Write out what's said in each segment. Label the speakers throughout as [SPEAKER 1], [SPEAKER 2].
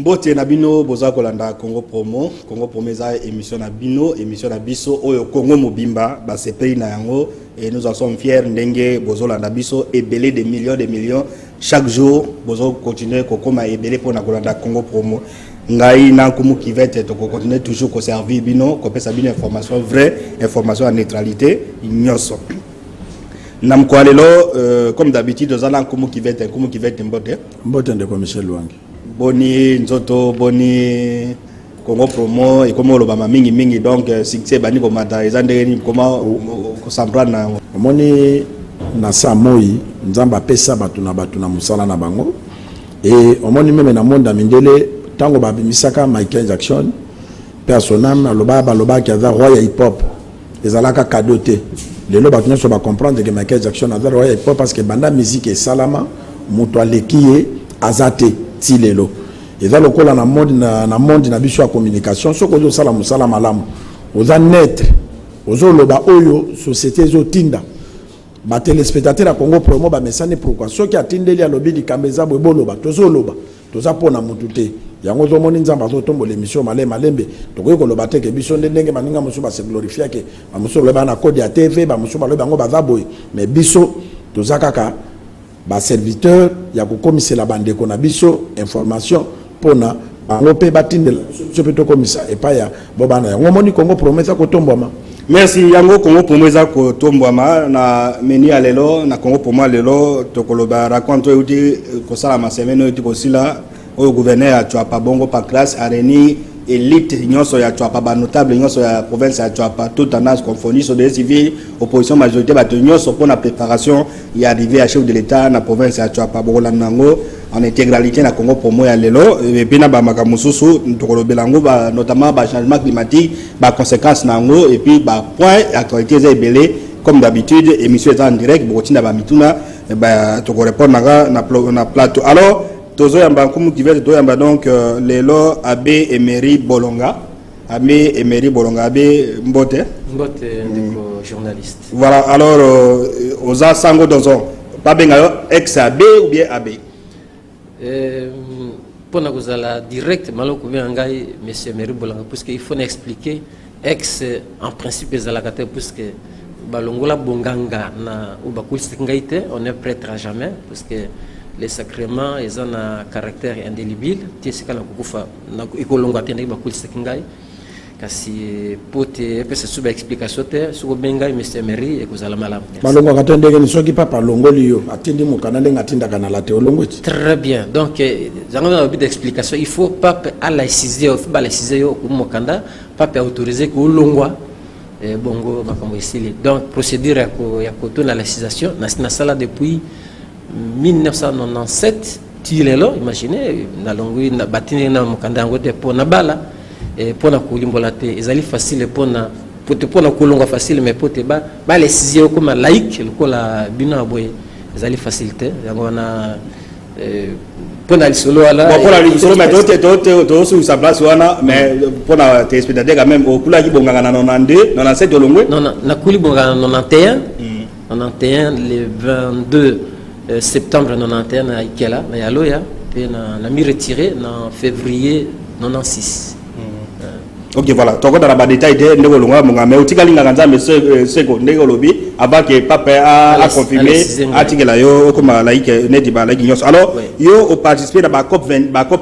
[SPEAKER 1] Mbote na bino boza kolanda Congo Promo eza émission na biso oyo Congo Mobimba ba sepeli na yango et nous en sommes fiers ndenge bozolanda biso ebele des millions chaque jour bozo continuer kokoma ebele pona kolanda Congo Promo ngai na kumu kivete to continuer toujours ko servir bino ko pesa bino information vraie information en neutralité nyoso nam ko lelo comme d'habitude ozala kumu kivete mbote
[SPEAKER 2] ndeko Michel Lwangi
[SPEAKER 1] boni nzoto boni Congo Promo et comme le bama mingi donc succès bani ko mata ezandeni comment ko sambra na
[SPEAKER 2] moni na samoi nzamba pesa batuna musala na bango et omoni même na monde mindele tango ba bimisaka Michael Jackson personnam loba ki aza roi hip hop ezalaka kadote lelo batuna so ba comprendre que Michael Jackson aza roi hip hop parce que banda musique et salama muto alekiye azate tilelo eza lokola na monde na biso ya communication soko zo sala musala malamu oza net ozo loba oyo société zo tinda ba téléspectateur à Congo Promo ba mesane pourquoi soki atindeli ya lobi dikambeza bo boloba tozo loba toza pona mutute yango zo moni nzamba zo tombo l'émission malembe tokoyi ko loba te ke biso ndenge maninga musu ba se glorifier ke ba musu loba na code ya TV ba musu ba loba ngo baza boy mais biso toza kaka ba serviteur ya ko komisa la bande ko na biso information pona bango pe batindela so peto komisa et pa ya bobana yango moni Congo promesa ko tombwama
[SPEAKER 1] merci yango Congo promesa ko tombwama na meni alelo na Congo Promo lelo tokoloba raconte uti ko sala ma semaine uti ko sila au gouverneur a tuapa bongo pa classe areni élite nyonso ya tuapa ba notable nyonso ya province ya tuapa tout tendance confondue sur des civils opposition majorité ba nyonso pour la préparation y arriver à chef de l'état na province ya tuapa bola nango en intégralité na Congo Promo ya lelo et puis na ba makamususu tokolobelango ba notamment ba changement climatique ba conséquences nango et puis ba point actualité za ebele comme d'habitude émission est en direct botina ba mituna ba toko répondre na plateau alors tozo yamba kumu kivete to yamba donc lelo abbé Emery Bolonga abbé Mbote
[SPEAKER 3] ndeko journaliste
[SPEAKER 1] voilà alors oza sango dozo pas benga ex abbé ou bien abbé
[SPEAKER 3] pona kozala direct maloko bien ngai monsieur Emery Bolonga parce que il faut expliquer ex en principe ezalaka te parce que balongola bonganga na ubakulisi ngaite on est prêtre à jamais parce que les sacrements ils ont un caractère indélébile tiesika na kukufa na ikolonga tende bakulisi ngai kasi pote pesa suba explication te suko benga monsieur Emery ekozala malamu
[SPEAKER 2] balongo katendeke ni soki papa longoli yo atindi mukana ndenga atinda kana la te olongoti
[SPEAKER 3] très bien donc zango na bit d'explication il faut pape à la ciser faut ba la ciser yo kumokanda pape autorisé ko longwa bongo makambo isili donc procédure ya kotona la cisation na sala depuis 1997 tilelo imaginez na longui na batine na mukanda ngote pona bala pona kulimbola te ezali facile pona kulonga facile mais pote ba les sixième comme laïque lokola bino boye ezali facilité yango na pona lisolo ala
[SPEAKER 1] pona lisolo mais to sur sa place wana mais pona téléspectateur quand même okula ki bonganga na 92 97 olongwe
[SPEAKER 3] non na kuli bonganga na 91 le 22 septembre 91 na Ikela na Yaloya puis na mi retiré en février 96.
[SPEAKER 1] OK voilà toko dans la détail de ndeko longa monga mais utikali ngaka nzambe seko ndeko lobi avant que papa a confirmé atikela yo koma laïque neti ba laïque nyos alors yo au participer dans ba COP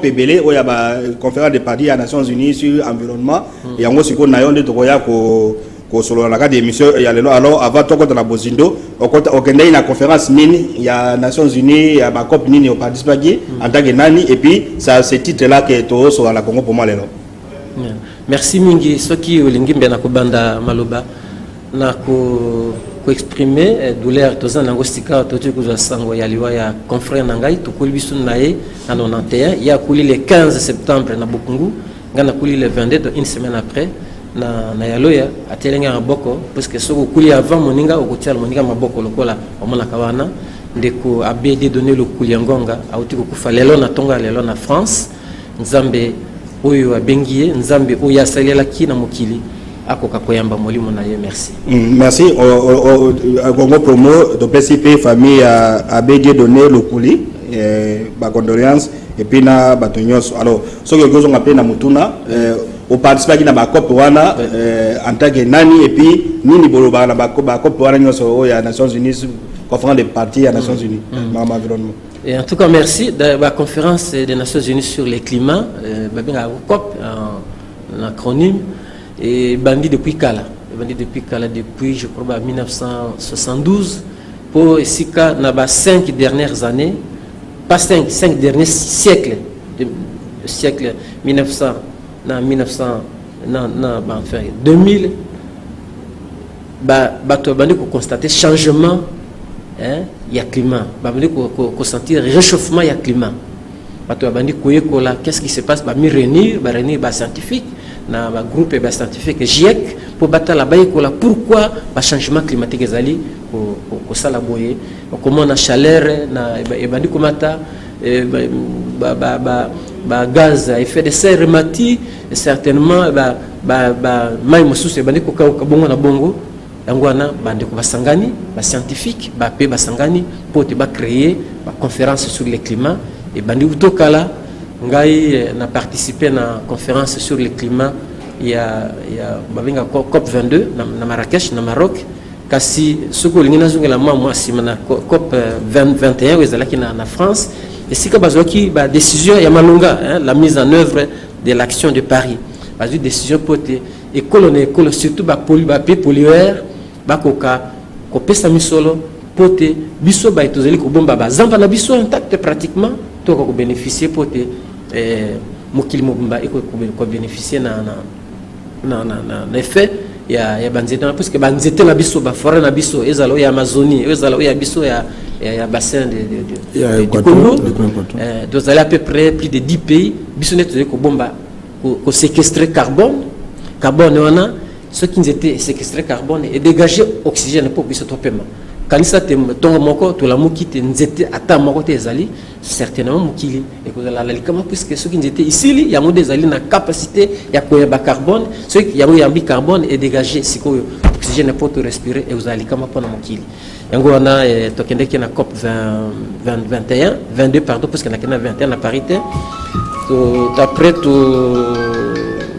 [SPEAKER 1] ebele o ya ba conférence de Paris à Nations Unies sur environnement et yango siko na yo nde toko ya ko solo la cadre émission ya lelo alors avant toko dans la bozindo okende na conférence nini ya Nations Unies ya ba COP nini au participer en tant que nani et puis ça ce titre là que to so la Congo Promo lelo
[SPEAKER 3] merci mingi soki olingi mbena ko banda maloba na ko exprimer douleur tozana ngostika to tuko za sango ya liwa ya confrère nangai to kolibisu nae en 91 ya kuli le 15 septembre na Bukungu ngana kuli le 22 donc une semaine après na Yaloya atelenga maboko parce que soko kuli avant moninga okotia moninga maboko lokola omona kawana ndeko abedi donner le kuli ngonga auti ko kufa lelo na tonga lelo na France nzambe oyo abengiye nzambe oyo asalela kina mokili akoka koyamba molimo na ye merci
[SPEAKER 1] merci Congo Promo de PCP famille abedi donner le kuli ba condoléances et puis na bato nyonso. Alors ce que vous avez na mutuna au participer na ba COP wana en tant que nani et puis nini boloba na ba COP wana nyonso ya Nations Unies, conférence des partis à Nations Unies dans l'environnement.
[SPEAKER 3] Et en tout cas, merci de la conférence des Nations Unies sur le climat, COP, un acronyme, et bandit depuis Kala. Depuis, je crois, 1972, pour ici, dans les 5 dernières années, pas 5 derniers siècles, siècle 1900, 2000, bandit pour constater changement. Il y a climat, il sentir réchauffement, il y a climat. Qu'est-ce qui se passe? Réunir scientifique, un groupe scientifique GIEC pour battre la pourquoi le changement climatique est allé pour ça la boyer. Comment on a chaleur, gaz à effet de serre, certainement, bongo. Yangwana bande ko basangani ba scientifique ba pe basangani pour te ba créer ba conférence sur le climat et bandi utokala ngai na participer na conférence sur le climat il y a babenga COP 22 na Marrakech na Maroc kasi soko lingina zungela moi simana COP 21 ezalaki na France et sika bazoki ba décision ya malunga la mise en œuvre de l'action de Paris bazu décision pour te école surtout ba pollueur bakoka kopesa misolo pote biso ba etozeli ko bomba ba zamba na biso intact pratiquement to ko bénéficier pote mokili mobimba ko bénéficier na effet ya banzete parce que banzete na biso ba forêt na biso ezalo ya Amazonie ezalo ya biso ya bassin de Congo donc à peu près plus de 10 pays biso net ko bomba ko séquestrer carbone wana ceux qui étaient séquestrés carbone et dégager oxygène pour que ce soit paiement. Quand ça te tombe moko to la moki te nzete ata moko te ezali certainement mokili et que la likama puisque ceux qui étaient ici il y a des ezali na capacité ya koyeba carbone ceux qui ya carbone et dégager siko oxygène pour te respirer et uzali kama pona mokili. Yango wana tokende ki na COP 22 pardon parce que na 21 na parité après tout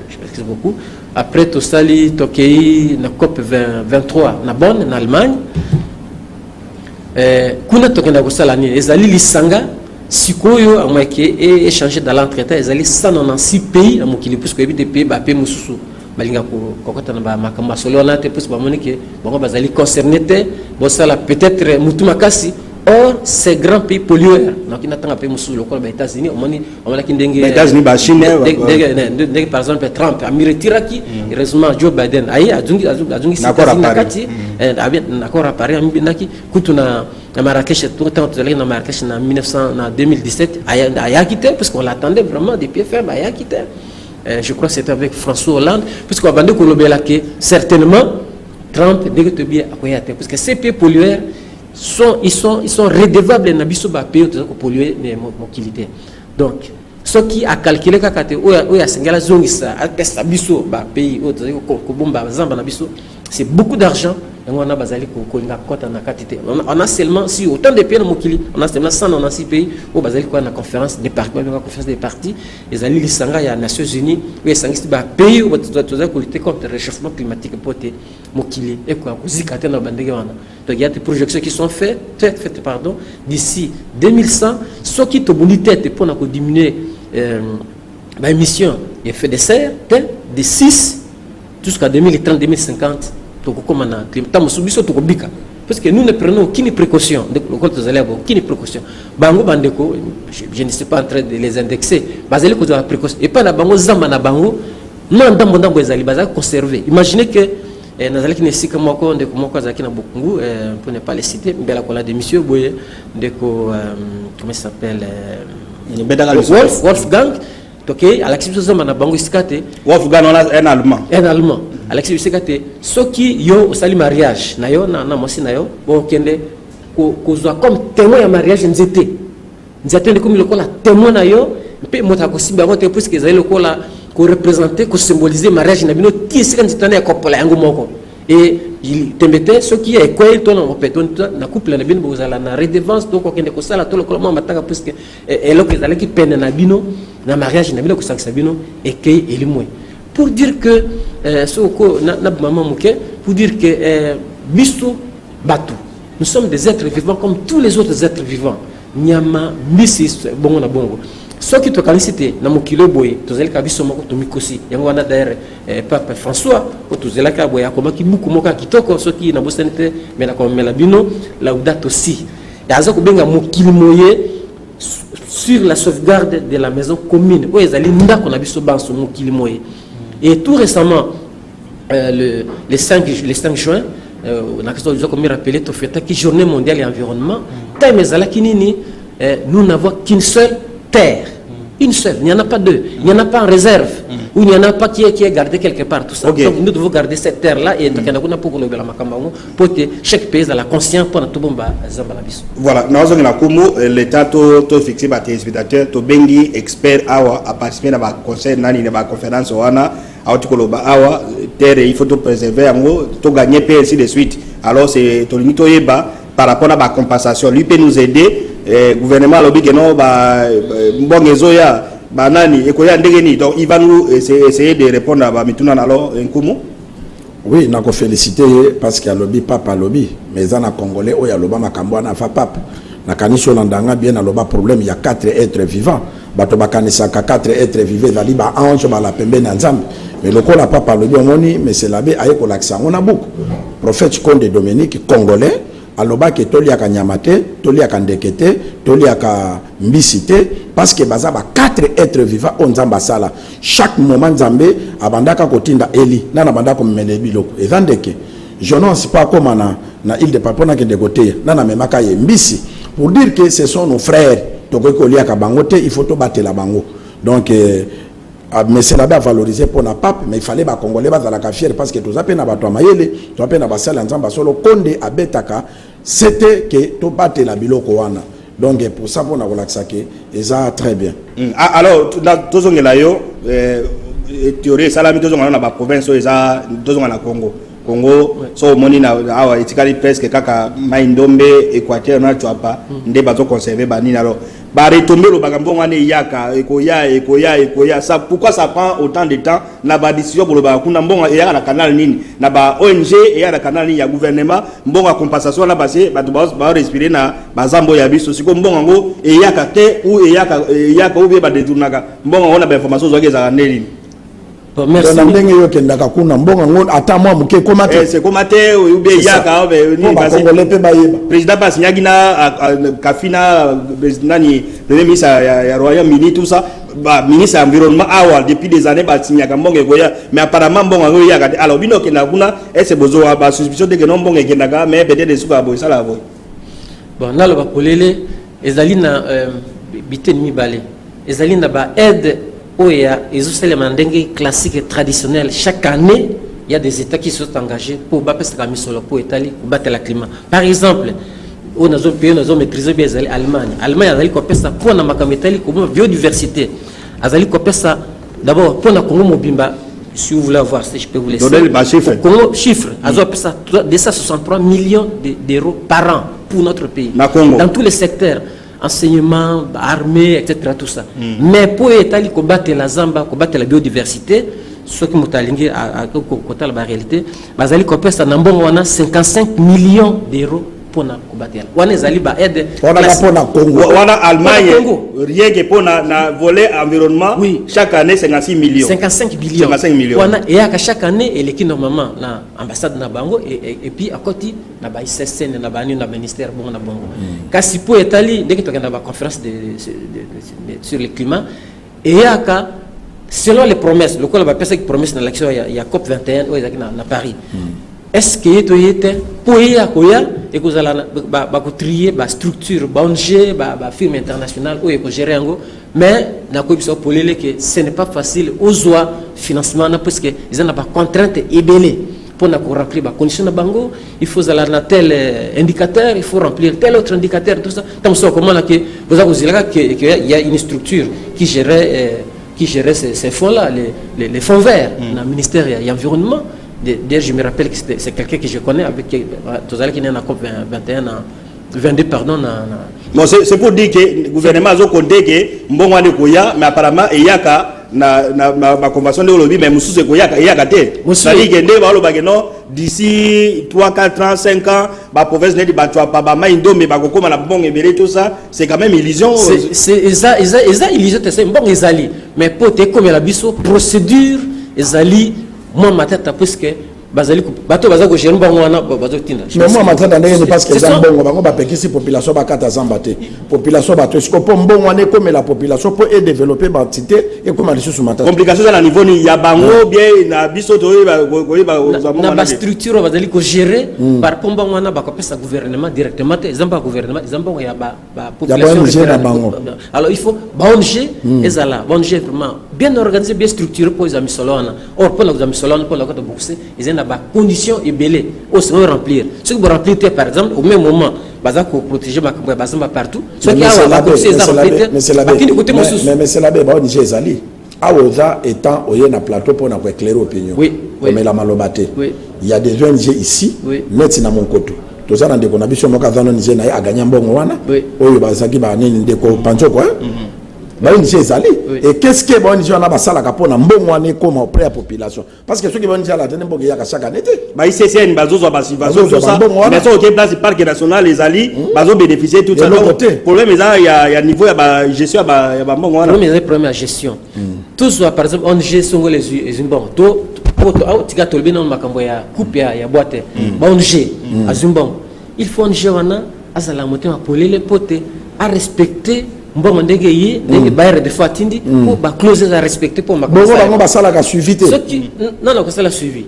[SPEAKER 3] je m'excuse beaucoup. Après tout ça, Tokyo, na COP 23, na Bonn, en Allemagne. Kuna tokenda kusala ni ezali lisanga sikoyo amweke et échanger dans l'entretien ezali 196 pays na mokili puisque des pays ba pe mususu balinga ko kokota na ba makamba solo na te puisque ba monike bango bazali concerné te bo sala peut-être mutumakasi. Or, ces grands pays pollueurs, donc il n'attend pas les États-Unis, les
[SPEAKER 1] États-Unis, la Chine,
[SPEAKER 3] par exemple, Trump, Amir Tiraki, heureusement Joe Biden, d'accord à Paris, à Marrakech, tout le temps, à Marrakech en 2017, à quitté, parce qu'on l'attendait vraiment des pieds fermes, à quitté. Je crois que c'était avec François Hollande, puisqu'on va dire que certainement, Trump, parce que ces pays pollueurs, ils sont redevables na biso ba pays pour polluer les mobilités. Donc ce qui a calculé kakate oya sengala zongisa atesta biso ba pays ko bomba zamba na biso c'est beaucoup d'argent et on a bazali ko nga kota na katité on a seulement si autant de pays na mokili on a seulement 196 pays au bazali ko na conférence des partis na conférence des partis les alliés lisanga ya Nations Unies oya sangisi ba pays au toza ko lutter contre le réchauffement climatique pote mokili et quoi zikate na bandege wana. Donc il y a des projections qui sont faites d'ici 2100 ce qui te bonne tête pour diminuer l'émission d'effet de serre de 6 jusqu'à 2030 2050 donc comme on a climat parce que nous ne prenons aucune précaution aucune précaution bango bandeko je ne suis pas en train de les indexer basé ko précaution et pas na bango zamba na bango ndambo ndambo ezali baza conserver imaginez que nazalaki nesika moko ndeko moko azalaki na Bukungu pour ne pas les citer mbela kola de monsieur boye ndeko comment ça s'appelle Wolfgang toke Alexis Zoma na bango isikate
[SPEAKER 1] Wolfgang on a un allemand Alexis isikate soki yo osali mariage na yo na mosi na yo bo kende ko zo comme témoin ya mariage nzete ndeko mi lokola témoin na yo pe mota ko simba ko te puisque ezali lokola ko représenter ko symboliser mariage na bino ti sika nzitana ya kopola yango moko et
[SPEAKER 3] tembete ce qui est quoi ton on peut na couple na bino bozala na redevance donc okende ko sala to lokolo mataka puisque eloko ezala ki peine na bino na mariage na bino ko sakisa bino et que elimwe pour dire que soko na maman muke pour dire que biso batu nous sommes des êtres vivants comme tous les autres êtres vivants nyama misi bongo na bongo ce qui te qualité na mokilo boye tozali ka biso moko to mikosi yango wana d'ailleurs Pape François ko tozela ka boya ko maki muku moka kitoko ce qui na bosenete mais na ko mela bino laudato si ya za ko benga mokili moye sur la sauvegarde de la maison commune o ezali ndako na biso banso mokili moye et tout récemment le 5 juin on a comme rappelé to fête qui journée mondiale de l'environnement taimezala kinini nous n'avons qu'une seule terre. Une seule, il n'y en a pas deux, il n'y en a pas en réserve, ou il n'y en a pas qui est gardé quelque part, tout ça. Okay. Donc nous devons garder cette terre-là et pour que chaque pays a la conscience pour tout le monde.
[SPEAKER 1] Voilà, nous avons l'État tout fixé par les spectateurs, tout bengi expert à participer à la conseil, à la conférence, à terre, il faut tout préserver, tout gagner, et ainsi de suite. Alors c'est tout le par rapport à la compensation, lui peut nous aider. Gouvernement lobby que non bon ezoya banani ekoya ndegeni donc il va nous essayer de répondre à mituna alors nkumu.
[SPEAKER 2] Oui, nako féliciter parce que lobby papa lobby mais za na congolais oya loba makambo na fa papa na kanisho landanga bien na loba problème il y a 4 êtres vivants bato bakanisa ka 4 êtres vivants dali ba ange ba la pembe na nzambe mais lokola papa lobby omoni mais c'est l'abbé ayeko l'accent on a beaucoup prophète Conde Dominique congolais aloba ke toliaka nyamate toliaka ndekete toliaka mbisite parce que baza ba 4 êtres vivants on nzamba sala chaque moment nzambe abandaka kotinda eli na bandaka komele biloko ezandeke je n'ose pas comme na île de Papona ke de côté na memaka ye mbisi pour dire que ce sont nos frères toko liaka bangote il faut to batela bango donc mais c'est là-bas valorisé pour la pape mais il fallait ba congolais ba la fier parce que tous appena ba to mayele to appena ba sala nzamba solo konde abetaka c'était que to battre la biloko wana donc pour ça pour na relaxa que et ça très bien.
[SPEAKER 1] Alors tous on là yo théorie salami tous on na ba province eza tous on na Congo so moni na awa itikali presque kaka maindombe Équateur na tuapa nde bazo conserver banini alors ba retomber le bagambo ngane yaka ekoya ça pourquoi ça prend autant de temps na ba décision pour le bakunda mbonga ya na canal nini na ba ONG ya na canal nini ya gouvernement mbonga compensation na base ba respirer na bazambo ya biso siko mbonga ngo eyaka te ou eyaka ou bien ba détournaka mbonga ona ba information zo za neli.
[SPEAKER 3] Merci.
[SPEAKER 2] Ndenge yo kendaka kuna mbonga ngo ata mwa muke komate
[SPEAKER 1] c'est komate ou bien yaka ni
[SPEAKER 2] parce que
[SPEAKER 1] président Bass Nyagina Kafina nani premier ministre ya Royaume-Uni tout ça ba ministre environnement awa depuis des années ba signaka mbonga goya mais apparemment mbonga ngo yaka alors bino kenda kuna est besoin ba suspicion de que non mbonga kendaka mais peut-être des suka boy sala boy
[SPEAKER 3] bon nalo ba kolele ezali na biten mi balé ezali na ba aide Oya, ils ont les mandingues classiques et traditionnels. Chaque année, il y a des États qui sont engagés pour battre le climat. Par exemple, on a maîtrisé bien l'Allemagne. L'Allemagne a fait ça pour la biodiversité. D'abord, pour la Congo Mobimba, si vous voulez voir, si je peux vous laisser.
[SPEAKER 1] Donnez le
[SPEAKER 3] chiffre. Ils ont fait ça 263 millions d'euros par an pour notre pays. Dans tous les secteurs. Enseignement, armée, etc. Tout ça. Mais pour l'État, combattre la Zamba, combattre la biodiversité, ce qui m'a dit à côté de la réalité, Bazali Kopes a 55 millions d'euros pour combattre. On a aide.
[SPEAKER 1] On a Allemagne, rien que pour na volet environnement, oui. Chaque année 56 millions.
[SPEAKER 3] 55 millions.
[SPEAKER 1] 55 millions.
[SPEAKER 3] Et à chaque année, il est normalement na ambassade na Bango et puis à côté na ba ICCN na ba ministère bon na Bango. Kasi pour Italie, dès que tu as une conférence sur le climat et à selon les promesses, le col va passer avec promesse dans l'action il y a COP 21 au na Paris. Est-ce que tu es pour y et que vous allez trier la structure, la firme internationale ou gérer en mais que ce n'est pas facile aux oies financement parce que ils ont pas contrainte ébélée pour remplir les conditions de bango il faut aller dans tel indicateur il faut remplir tel autre indicateur tout ça comme ça comment que vous avez qu'il y a une structure qui gérait ces fonds là les fonds verts dans le ministère de l'environnement. D'ailleurs, je me rappelle que c'est quelqu'un que je connais avec qui est en COP 21, 22, pardon.
[SPEAKER 1] Bon, c'est pour dire que le gouvernement a compté que Mbongo de Koya, mais apparemment, il y a na convention de lobby, mais Moussou c'est Koya, il y a gâté. C'est-à-dire que d'ici 3, 4 ans, 5 ans, la province n'est pas pas Maïndo, mais Bakoko, la Bon et tout ça, c'est quand même illusion.
[SPEAKER 3] C'est illusion, c'est bon, ils allient. Mais pour te comme la biso, procédure, ils allient, moi, ma tête, parce que. Bato bazako gérer bango wana bazo tinda.
[SPEAKER 2] Mais moi m'attends ndenge parce que ça bongo bango ba pekisi population ba kata zambate. Population bato est-ce que pour bongo wana comme la population pour développer ba entité et comme les choses m'attend.
[SPEAKER 1] Complication à niveau ni ya bango bien na biso to
[SPEAKER 3] na ba structure bazali ko gérer par pomba wana ba ko pesa gouvernement directement ezamba gouvernement ezamba ya ba population. Alors il faut ba ONG ezala ba ONG vraiment bien organisé bien structuré pour les amis solana. Or pour les amis solana pour la côte bourse ils conditions et belé au second remplir ce que vous remplir par exemple au même moment baza ko protéger ma bazamba partout ce qui a la mais
[SPEAKER 2] c'est la bé ba ONG ezali awoza étant au na plateau pour na éclairer opinion mais la malobate il y a des ONG ici net na mon koto toza na ndeko na biso moka vano nje na a gagner mbongo wana oyo bazaki ba nini ndeko pancho quoi et qu'est-ce que bon on a basala kapona mbongo wana comme auprès de la population parce que ceux qui vont dire la tene mbongo ya chaque année ba ICCN bazozo basivation tout ça mais ça au place parc national les ali bazo bénéficier tout ça problème il y a niveau ya gestion ya ba mbongo wana
[SPEAKER 3] problème ya gestion tous par exemple on gestion les mbongo to poto au tika tolbi na makambo ya coupe ya boîte ba on azumbongo il faut on wana azala motema polele pote à respecter mbongo ndenge yi ndenge bayre de fatindi pour ba clause à respecter pour ma
[SPEAKER 2] bongo bango basala ka suivi te
[SPEAKER 3] non ko sala suivi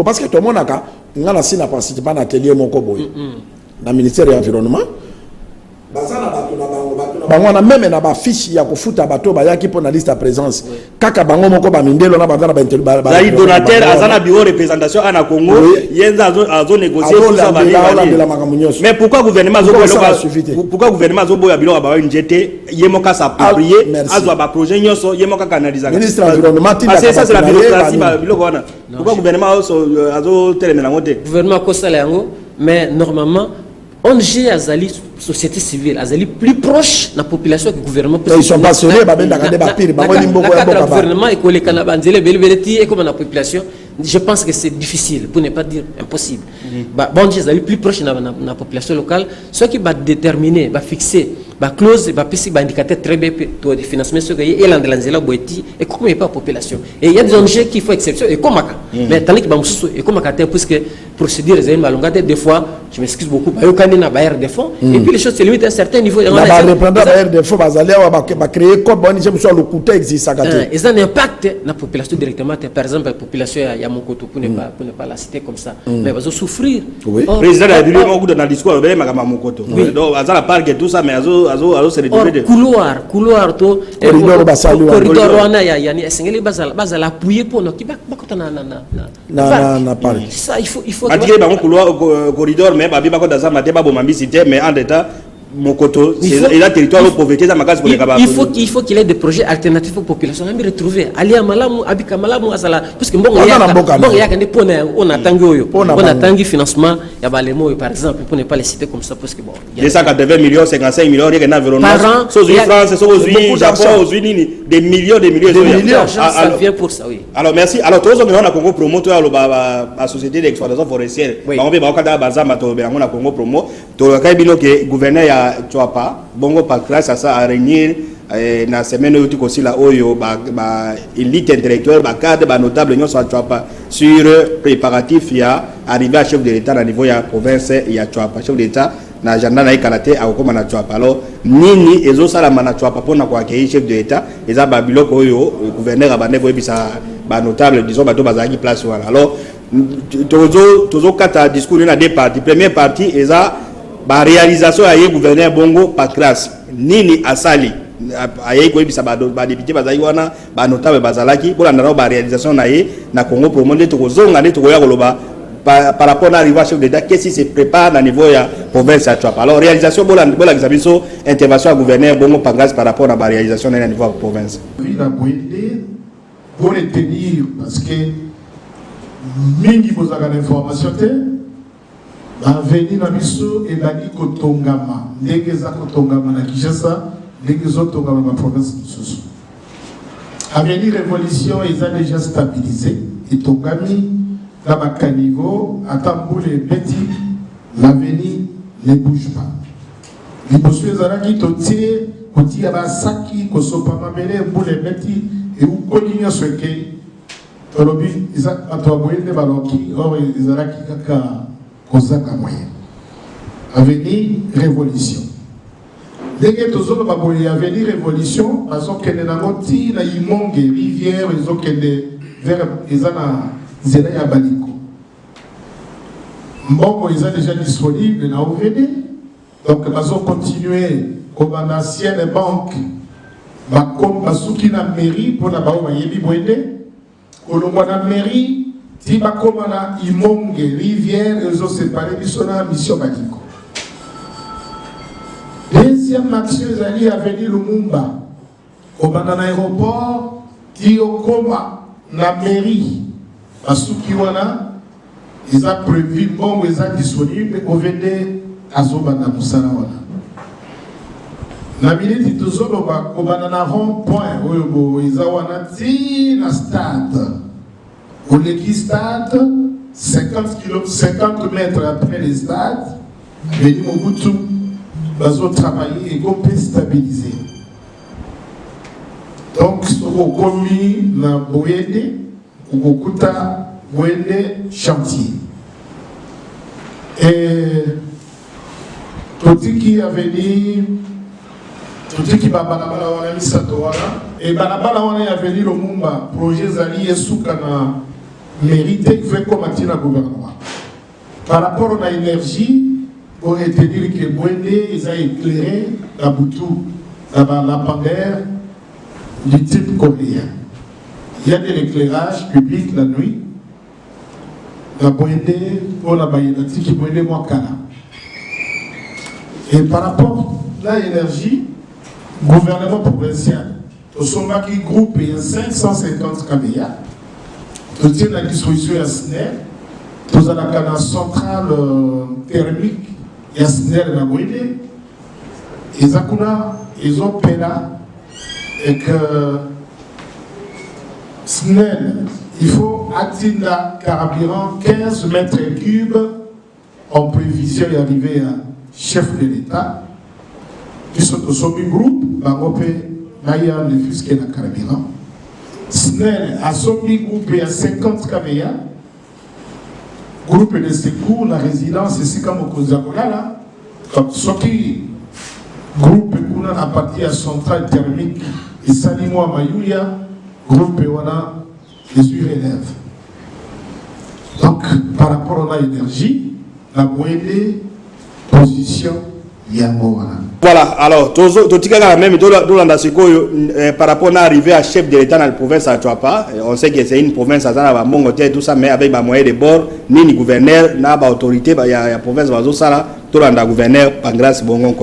[SPEAKER 2] parce que tout le monde a ngala sina participer na atelier moko boy na ministère de l'environnement basala bato na bango na même na ba fiche ya kofuta bato ba yaki pour na liste à présence kaka bango moko ba mindelo na bazana ba interview ba
[SPEAKER 1] donateur azana bureau représentation ana Congo yenza azo négocier tout ça ba mais pourquoi gouvernement zo boya bilo ba njete yemoka s'approprier azo ba projet nyoso yemoka canaliser
[SPEAKER 2] ministre environnement
[SPEAKER 1] c'est ça c'est la bureaucratie ba bilo kona pourquoi gouvernement azo telemena ngote
[SPEAKER 3] gouvernement ko sala yango mais normalement ONG azali société civile azali plus proche de la population que le gouvernement.
[SPEAKER 2] Ils sont passionnés le
[SPEAKER 3] gouvernement et que canabandele belbeleti et comme la population. Je pense que c'est difficile pour ne pas dire impossible. ONG azali plus proche de la population locale, ce qui va déterminer, va fixer, va clause, va passer, va indicateur très bien de financement ce et l'andalanzela boiti et comme il pas population. Et il y a des ONG qui font exception et comme mais tant que bamusu et comme puisque procédure est malongate des fois, je m'excuse beaucoup, il y a bailleur de fonds et puis les choses se limitent à un certain niveau.
[SPEAKER 2] La reprendre bailleur de fonds va créer comme ONG le coût existe ça.
[SPEAKER 3] Et ça a un impact dans la population directement. Par exemple, la population il y a mon côté pour ne pas la citer comme ça, mais va souffrir.
[SPEAKER 1] Le président a dit beaucoup dans le discours, il va mon côté. Donc à la part que tout ça, mais alors c'est le
[SPEAKER 3] couloir to corridor wana ya ni esengeli bazala appuyer pour qui bakota na parler ça il faut
[SPEAKER 1] attirer ba couloir corridor mais ba bako dans ça maté ba bomambi cité mais en état Mokoto, c'est la territoire pauvreté dans ma case pour les cabanes.
[SPEAKER 3] Il faut qu'il y ait des projets alternatifs aux populations. On a retrouvé Ali Amalamu, Abika Malamu, Azala, parce que bon, il y a des points, on attend du financement, il y a les mots par exemple, pour ne pas les citer comme ça, parce que bon.
[SPEAKER 1] 280 millions, 55 millions, il y a un environnement.
[SPEAKER 3] Par an,
[SPEAKER 1] aux France, aux Unis, Japon, aux Unis, des millions.
[SPEAKER 3] Ça vient pour ça, oui.
[SPEAKER 1] Alors merci. Alors, tous ceux qui ont un Congo promo, la société d'exploitation forestière, on va voir quand Bazama, on a Congo promo, tu as le gouverneur. Tu vois pas bongo pas grâce à ça à réunir na semaine où tu aussi là oyo ba élite intellectuelle ba cadre ba notable ñoo soit tu vois pas sur préparatif ya arriver à chef de l'état à niveau ya province ya tu vois pas chef de l'état na agenda na ikalate a ko na tu vois pas alors nini ezo sala mana tu vois pas pour na ko accueillir chef de l'état eza ba biloko oyo gouverneur abane ko ebisa ba notable disons ba to bazaki place voilà alors tozo kata discours na deux parties première partie eza ba réalisation ya gouverneur bongo par classe nini asali aye ko ebisa ba député bazali wana ba notable bazalaki pour ndana ba réalisation na ye na Congo promo nde to kozonga nde to koya koloba par rapport à l'arrivée chef d'état qu'est-ce qui se prépare na niveau ya province à Chouapa alors réalisation bola examination intervention à gouverneur bongo par grâce par rapport à la réalisation na niveau province
[SPEAKER 4] pour les tenir, parce que mingi vous avez l'information, venir dans Bissau et bani Kotongama, Negeza Kotongama na Kinshasa, Negezo Tongama dans la province de Soussou. Avenir Révolution, ils ont déjà stabilisé, et Tongami, dans ma caniveau, à Tamboul et Betty, l'avenir ne bouge pas. Les bossues Zaraki, Totier, Koti Abasaki, Kosopama Mele, Boule et Betty, et où Koligno Sweke, Tolobi, Isaac Atoaboye, Baloki, or Zaraki Kaka. Avenir Révolution. Dès que tous autres babouilles avenir Révolution, parce que nous avons dit la Imongue rivière, ils ont vers les ana Zéla Baliko. Bon, ils sont déjà disponibles dans l'OVD. Donc, nous allons continuer comme une ancienne banque, comme la mairie pour la Baouayebi Bouende, pour la mairie. Si ma commande Imongue, rivière, ils ont séparé la mission Badiko. Deuxième action, ils allaient à venir Lumumba. Au aéroport, Tiokoma, la mairie, à Sukiwana, ils ont prévu, bon, ils ont disponible, au VD, à Zobana Moussanawana. La minute, ils ont rond-point, ils ont un stade. Au stade, 50 mètres après le stade, Béni Mobutu va travailler et qu'on peut stabiliser. Donc, au commis na Boyende, au Kuta Boyende chantier. Et tout qui a venu, tout qui va balabala wana misatowana, et balabala wana a venu le Mumba, projet Zali et Soukana. Mérité fait comme un gouvernement. Par rapport à l'énergie, pour te dire que Bouendé, ils ont éclairé la Boutou, la pandère du type coréen. Il y a de l'éclairage public la nuit. La Bouendé, pour la Bayonati qui Bouendé Mwakana. Et par rapport à l'énergie, gouvernement provincial, au sommet qui groupe, il y a 550 caméras. Tout est la disposition à SNER, tout à la centrale thermique et SNER et la Bouédé. Et Zakuna, ils ont pena et que SNER, il faut atteindre carburant 15 mètres cubes en prévision d'arriver à chef de l'État. Puisque nous sommes un groupe, Maya ne fût qu'un carburant. SNEL a son groupe à 50 kVA. Groupe de secours, la résidence ici comme au Kozakola. Donc, ce qui groupe à partir à centrale thermique et Salimo à Mayouya, groupe wana les relève. Donc, par rapport à l'énergie, la moyenne position Yangowana.
[SPEAKER 1] Voilà, alors, même par rapport à l'arrivée à chef de l'État dans la province à Chouapa, on sait que c'est une province à Mongoté, tout ça, mais avec des moyens de bord, ni gouverneur, ni autorité, il y a une province à tout le gouverneur, par grâce Bongon.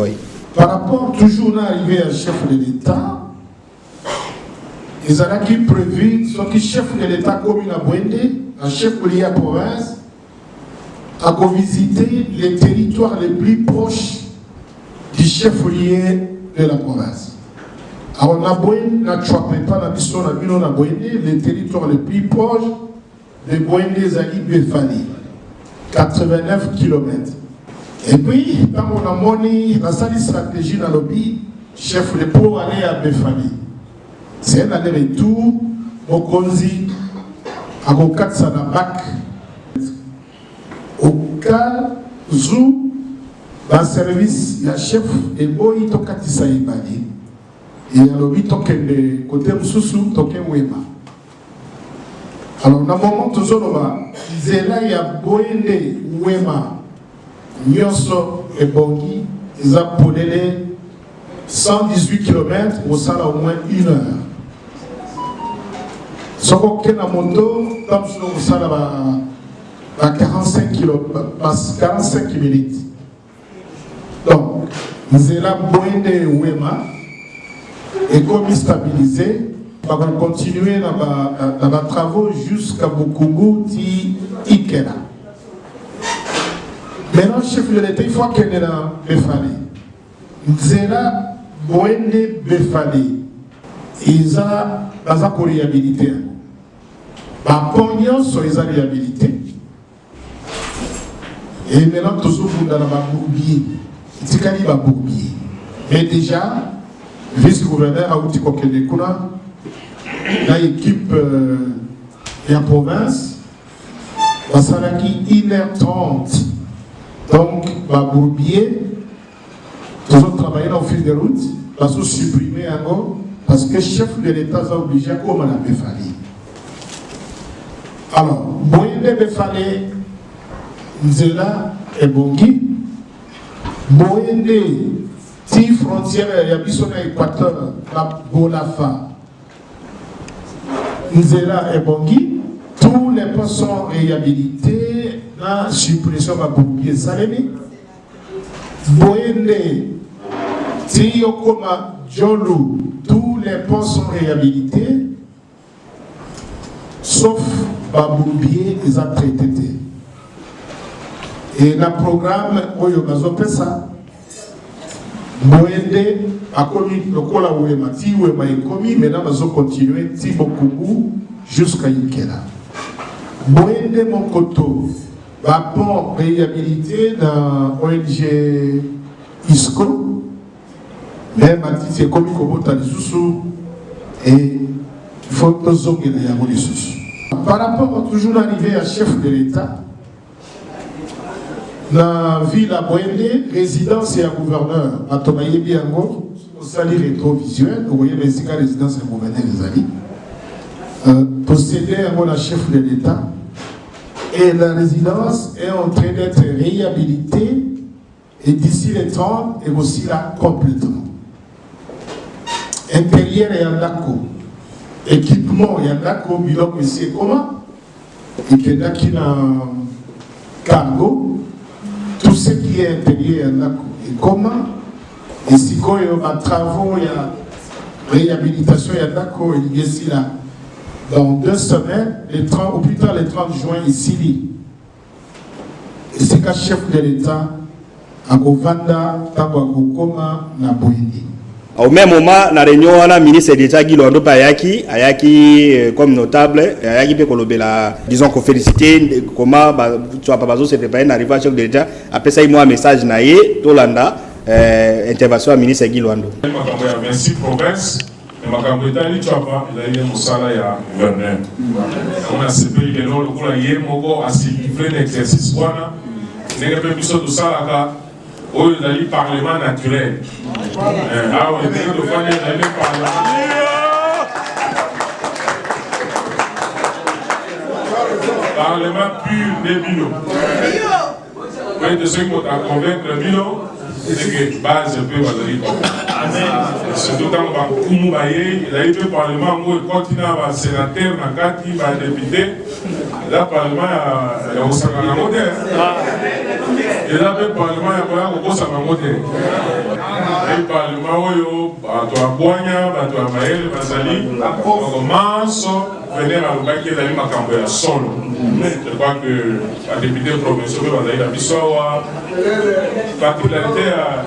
[SPEAKER 4] Par rapport toujours à l'arrivée à chef de l'État, ils ont prévu, ce qui chef de l'État commune à Bouendé, un chef de la province, à visiter les territoires les plus proches du chef-lieu de la province. Alors, on a Bouendé, les territoires les plus proches de Bouendé, Zali, Befali, 89 km. Et puis, quand on a monné la salle stratégie dans le lobby, chef de pour aller à Befali. C'est un aller-retour au Konzi, à Gokat Sanabak, au cas où dans le service, il y a chef et boy tokatisa ibali. Et il y a le huit token de côté Moussou, token Wema. Alors, dans le moment où il y a Boyende Wema, Nyoso et Bongi, ils ont polélé 118 km au salaire au moins 1 heure. Ce qu'on a moto, comme au salaire à 45 minutes. Donc, nous avons Boyende Wema et comme stabilisé, va continuer dans les travaux jusqu'à Bokungu, Ikena. Maintenant, chef de l'État, il faut qu'il y ait un Befali. Nzela, Boende Befali. Ils ont pour réhabiliter. Par pognon, sur les réhabilités. Et maintenant, tout ce monde dans la bourbier. C'est qu'il y a bourbier. Mais déjà, vice-gouverneur a outil Kokenekuna, l'équipe de la province, va s'arrêter 1h30. Donc, va bourbier, tout le monde travailler au fil de route, va se supprimer encore, parce que le chef de l'État a obligé à comment la Befali. Alors, Boyende Befali, Nzela et Bongi, Boyende, si frontière, il y a besoin d'Équateur, la Bolafa, Nzela et Bongi, tous les postes sont réhabilités, la suppression va boucler Salemi, Boyende, si Yokoma, Jolu, tous les postes sont réhabilités, sauf Baboubier et Zatraité. Et le programme Oyogazo Pesa, Boyende a commis le Kola Ouemati, Ouema est commis, maintenant ils ont continué Tibokougou jusqu'à Ikela. Boyende Monkoto, va bon réhabilité dans ONG ISCO, même à titre commis Kobota les Soussou, et il faut que nous ayons les Soussou. Par rapport à toujours arrivé à chef de l'État, la ville à Boyende, résidence et à gouverneur, à Tomaye Biango, au sali rétrovisuel, vous voyez les écarts résidence et gouverneur des alliés, possédé à la chef de l'État, et la résidence est en train d'être réhabilitée, et d'ici les 30, et aussi là complètement. Intérieur et Andako, équipement et Andako, bilan que c'est comment, et que là qui a cargo, tout ce qui est intérieur et comment, et si il y a travaux, il y a réhabilitation, il y a d'accord, il y a ici là. Dans 2 semaines, ou plus tard le 30 juin, ici, et c'est qu'un chef de l'État, à Govanda, Tabakokoma, na Boyende.
[SPEAKER 1] Au même moment, la réunion, on a ministre d'État Guy Londo Ayaki comme notable, Ayaki peut la, disons qu'on félicite comment tu as pas besoin de préparer une arrivée à chef de l'État. Après ça, il m'a un message naïe, Tolanda, intervention à ministre Guy Londo.
[SPEAKER 5] Merci province. makambo etali chapa ezali mosala ya gouverneur on a sepeli lelo lokola ye moko asilivre l'exercice wana ndenge mpe biso tosalaka oyo ezali parlement naturel awa ndenge tofandi ezali parlement pur nde bino oyo te soki moto aconvaincre bino c'est que base peu bazali surtout dans bakumu baye ezali mpe parlement yango ekoti na basénateur na kati badepute eza parlement ya kosaka nango te eza mpe parlement ya koya kokosaka yango te ezali parlement oyo bato ya bwanya bato ya mayele bazali manso venir alobaki ezali makambo ya solo je crois que badepute provinciaux mpe bazali na biso awa particularité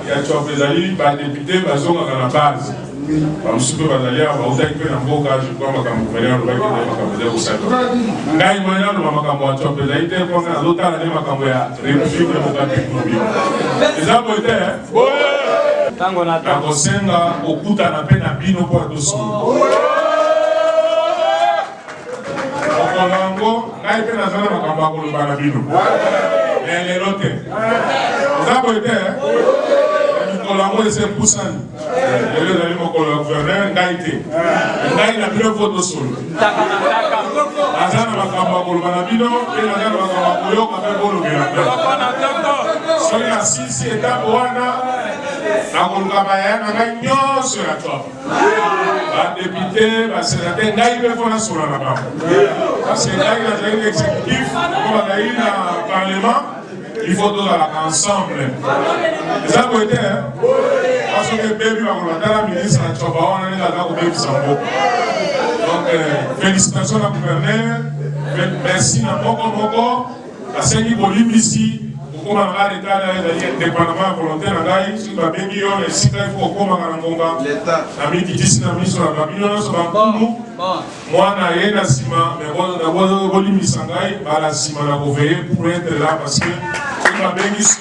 [SPEAKER 5] ya Tchouap ezali badepute bazongaka na base bamosusu mpe bazali awa bautaki mpe na mboka je crois makambo venir alobaki ezali makambo eza kosala ngai moi naloba makambo ya Tchouap ezali te mponga nazotala nde makambo ya république démocratique mobile eza boye te nakosenga kokutana mpe na bino mpo ya tosolo okolango ngai mpe naza na makambo ya koloba na bino me lelo te eza boye te mikolo yango ese mpusani lelo ezali mokolo ya gouverneur ngai te ngai na bino mpo tosolo naza na makambo ya koloba na bino mpe naza na makambo ya koyoka mpe kolobela mpe soki nasilisi etape wana nakoluka bayaya na ngai nyonso ya Tchouap badepute basénateur ngai mpe mpo nasola na bango parce que ngai nazali na exécutif mpo bazali na parlement il faut tozalaka ensemble eza boye te soki ebebi bakolo batala ministre na Tchouap wana nde aza kobebisa mboka félicitations à gouverneur. Merci à Moko. À Sengi Bolib ici. Comme on a indépendamment volontaire, si vous avez mis et si il faut comme on l'État, ami qui dit na mission na babino so bankumu moi na yena sima mais on a volimi sangai bala sima na veiller pour être là parce que il va bien ici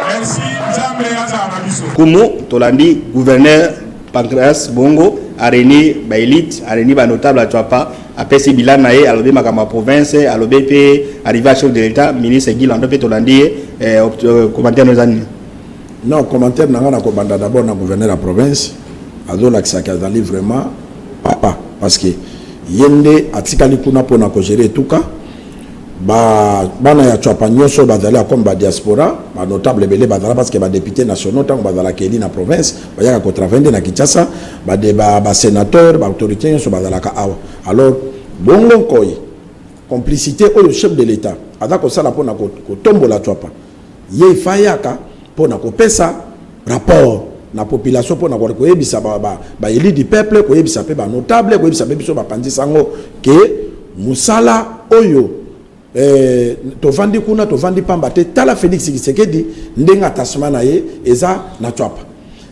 [SPEAKER 5] merci jamais à la mission
[SPEAKER 1] Kumu Tolandi gouverneur Pancras Bongo areni ba élite areni ba notable à Tchapa après ce bilan naé alobi makama province alobi pe arrivé à chef de l'état ministre Guy Lando pe Tolandi commentaire nos amis.
[SPEAKER 2] Non, commentaire n'a ko banda d'abord na gouverneur la province azola ki sakazali vraiment papa parce que yende atikali kuna pona ko gérer tout cas bana ya Tchapa nyonso bazali comme ba diaspora ba notable belé bazala parce que ba député nationaux tant bazala keli na province ba yaka ko travailler na Kinshasa ba sénateur ba autorité nyonso bazala ka awa alors bongo koy complicité au chef de l'état adako sala pona ko tombola Tchapa ye fayaka pona ko pesa rapport na population pona ko yebisa ba élu du peuple ko yebisa pe ba notable ko yebisa pe biso ba pandisango ke musala oyo tovandi kuna tovandi pamba te tala Félix Tshisekedi ndenga attachement na ye eza na Tchapa